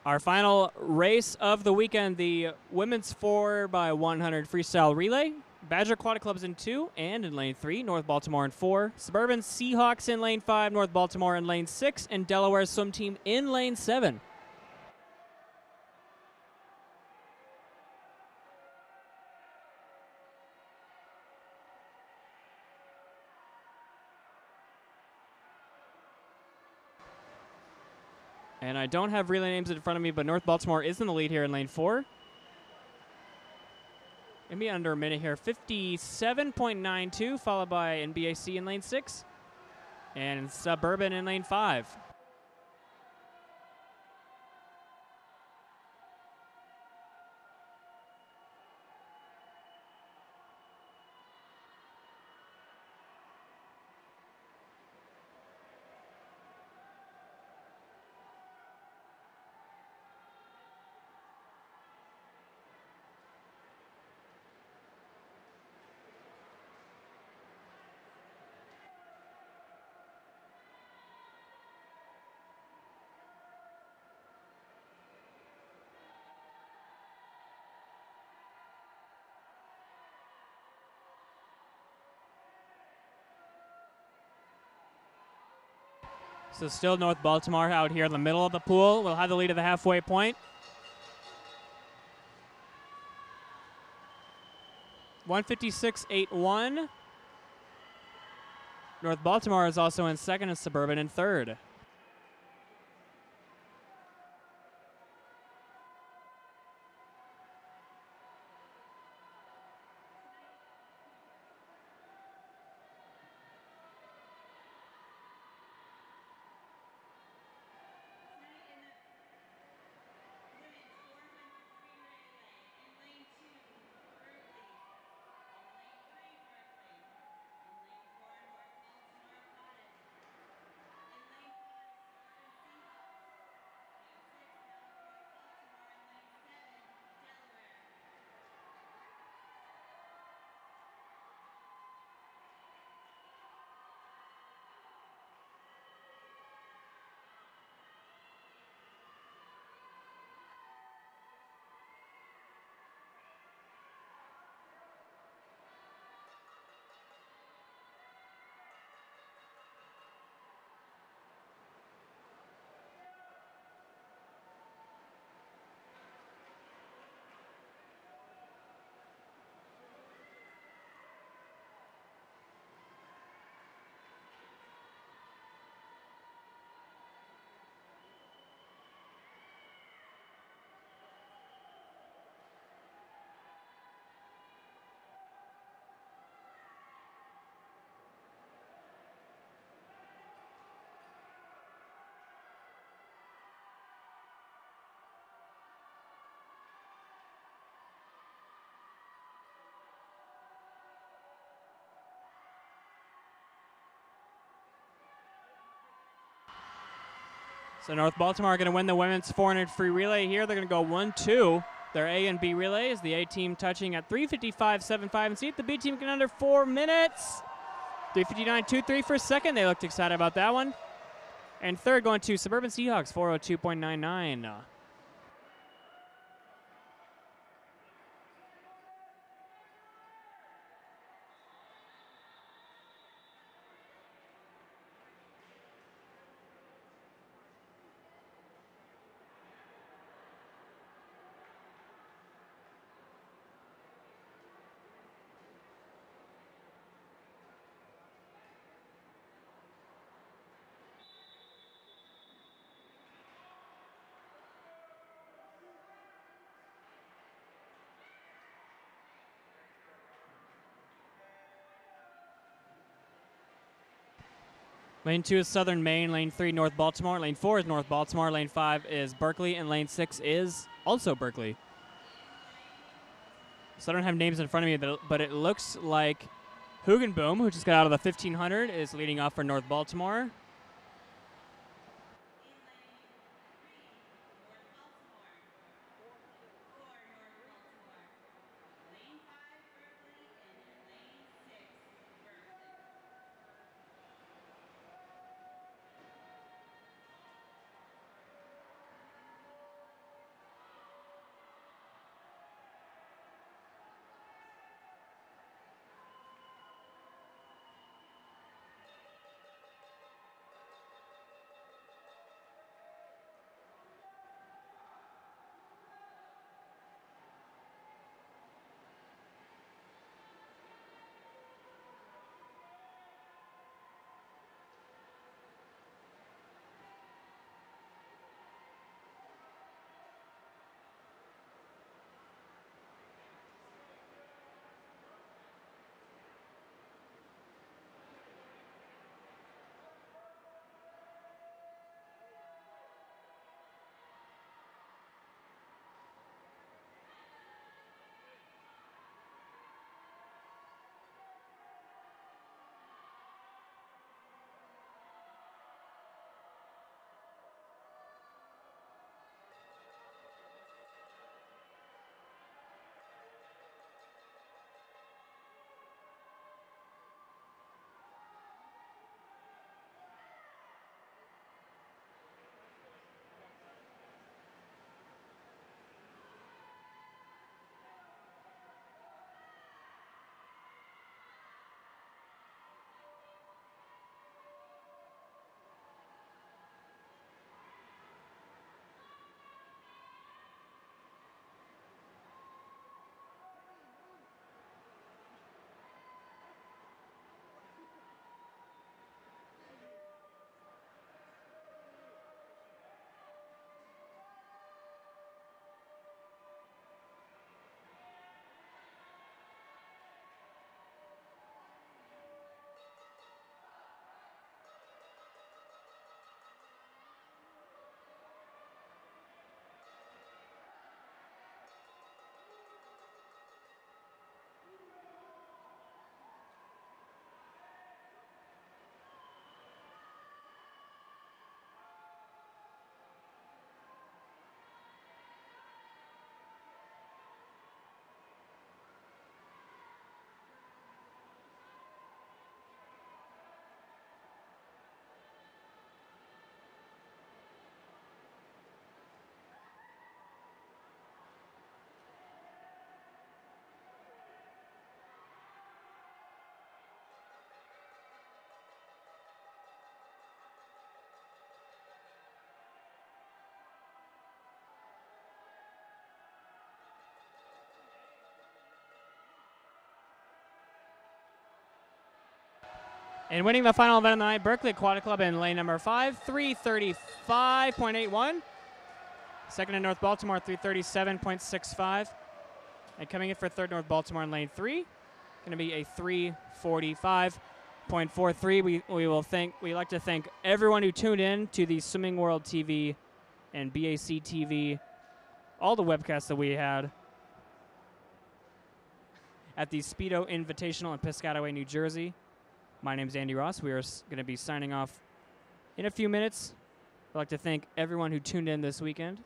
Our final race of the weekend, the women's 4x100 freestyle relay. Badger Aquatic Club's in 2 and in lane 3, North Baltimore in 4. Suburban Seahawks in lane 5, North Baltimore in lane 6, and Delaware Swim Team in lane 7. And I don't have relay names in front of me, but North Baltimore is in the lead here in lane 4. Maybe under a minute here. 57.92, followed by NBAC in lane 6. And Suburban in lane 5. So still North Baltimore out here in the middle of the pool. We'll have the lead at the halfway point. 156.81. North Baltimore is also in second and Suburban in third. So North Baltimore are going to win the women's 400 free relay here. They're going to go 1-2. Their A and B relays. The A team touching at 3:55.75 and see if the B team can under 4 minutes. 3:59.23 for second. They looked excited about that one. And third going to Suburban Seahawks, 4:02.99. Lane 2 is Southern Maine. Lane 3, North Baltimore. Lane 4 is North Baltimore. Lane 5 is Berkeley. And Lane 6 is also Berkeley. So I don't have names in front of me, but it looks like Hugenboom, who just got out of the 1500, is leading off for North Baltimore. And winning the final event of the night, Berkeley Aquatic Club in lane number 5, 335.81. Second in North Baltimore, 337.65. And coming in for third North Baltimore in lane 3, going to be a 345.43. We like to thank everyone who tuned in to the Swimming World TV and BAC TV, all the webcasts that we had at the Speedo Invitational in Piscataway, New Jersey. My name is Andy Ross. We are going to be signing off in a few minutes. I'd like to thank everyone who tuned in this weekend.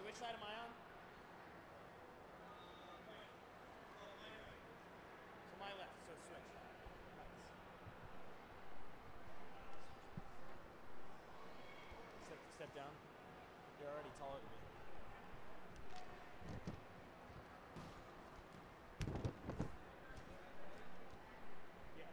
Which side am I on? So my left, so switch. Step down. You're already taller than me. Yes.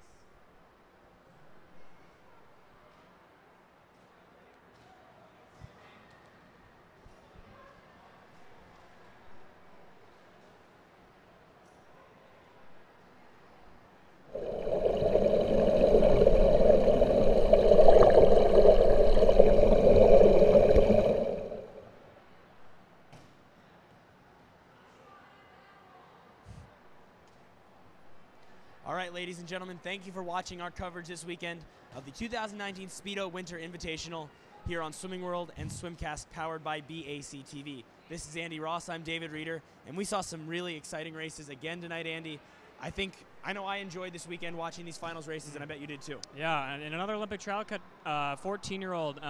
All right, ladies and gentlemen, thank you for watching our coverage this weekend of the 2019 Speedo Winter Invitational here on Swimming World and Swimcast, powered by BAC TV. This is Andy Ross. I'm David Reeder, and we saw some really exciting races again tonight, Andy. I know I enjoyed this weekend watching these finals races, and I bet you did too. Yeah, and another Olympic trial cut, 14-year-old,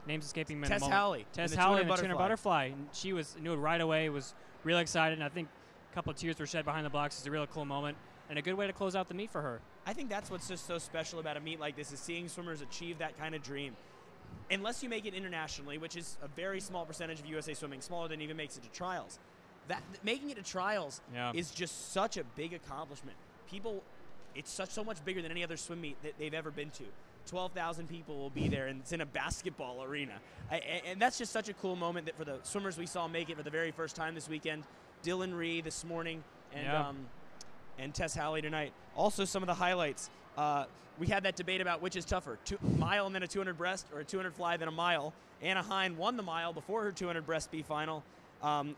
name's escaping me. Tess Howley. Tess in the Howley in 200 the 200 butterfly. And she knew it right away, was real excited, and I think a couple of tears were shed behind the blocks. It's a real cool moment, and a good way to close out the meet for her. I think that's what's just so special about a meet like this is seeing swimmers achieve that kind of dream. Unless you make it internationally, which is a very small percentage of USA swimming, smaller than even makes it to trials. Making it to trials is just such a big accomplishment. It's so much bigger than any other swim meet that they've ever been to. 12,000 people will be there, and it's in a basketball arena. And that's just such a cool moment that for the swimmers we saw make it for the very first time this weekend, Dylan Rhee this morning, and Tess Howley tonight. Also, some of the highlights. We had that debate about which is tougher, mile and then a 200 breast, or a 200 fly then a mile. Anna Hine won the mile before her 200 breast B final.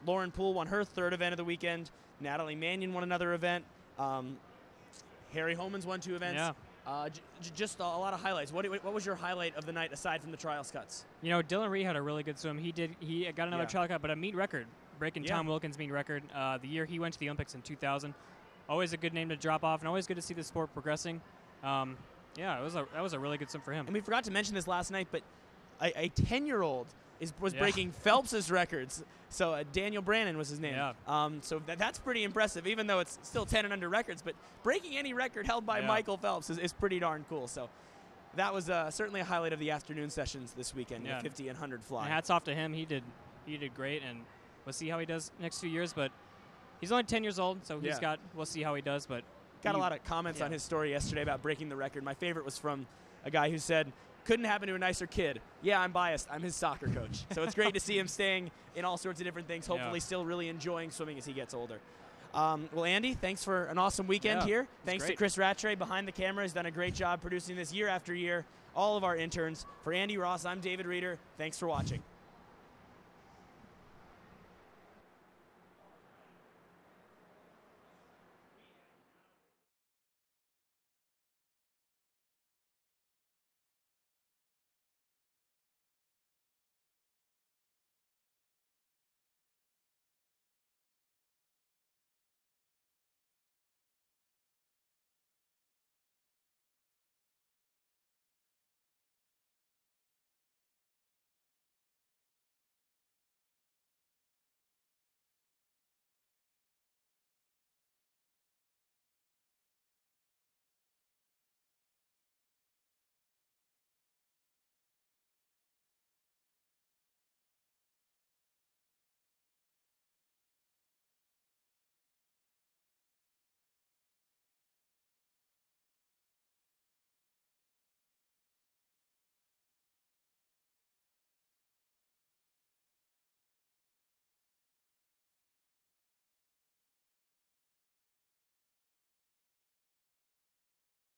Lauren Poole won her third event of the weekend. Natalie Mannion won another event. Harry Homans won 2 events. Yeah. Just a lot of highlights. What was your highlight of the night aside from the trials cuts? You know, Dylan Rhee had a really good swim. He got another trial cut, but a meet record, breaking Tom Wilkins' meet record. The year he went to the Olympics in 2000. Always a good name to drop off, and always good to see the sport progressing. That was a really good swim for him. And we forgot to mention this last night, but a 10-year-old was breaking Phelps's records. So Daniel Brannon was his name. Yeah. So that's pretty impressive, even though it's still 10 and under records. But breaking any record held by Michael Phelps is pretty darn cool. So that was certainly a highlight of the afternoon sessions this weekend, the 50 and 100 fly. And hats off to him. He did great, and we'll see how he does next few years. But he's only 10 years old, so we'll see how he does. But got a lot of comments on his story yesterday about breaking the record. My favorite was from a guy who said, couldn't happen to a nicer kid. Yeah, I'm biased. I'm his soccer coach. So it's great to see him staying in all sorts of different things, hopefully still really enjoying swimming as he gets older. Well, Andy, thanks for an awesome weekend here. Thanks to Chris Rattray behind the camera. He's done a great job producing this year after year. All of our interns. For Andy Ross, I'm David Reeder. Thanks for watching.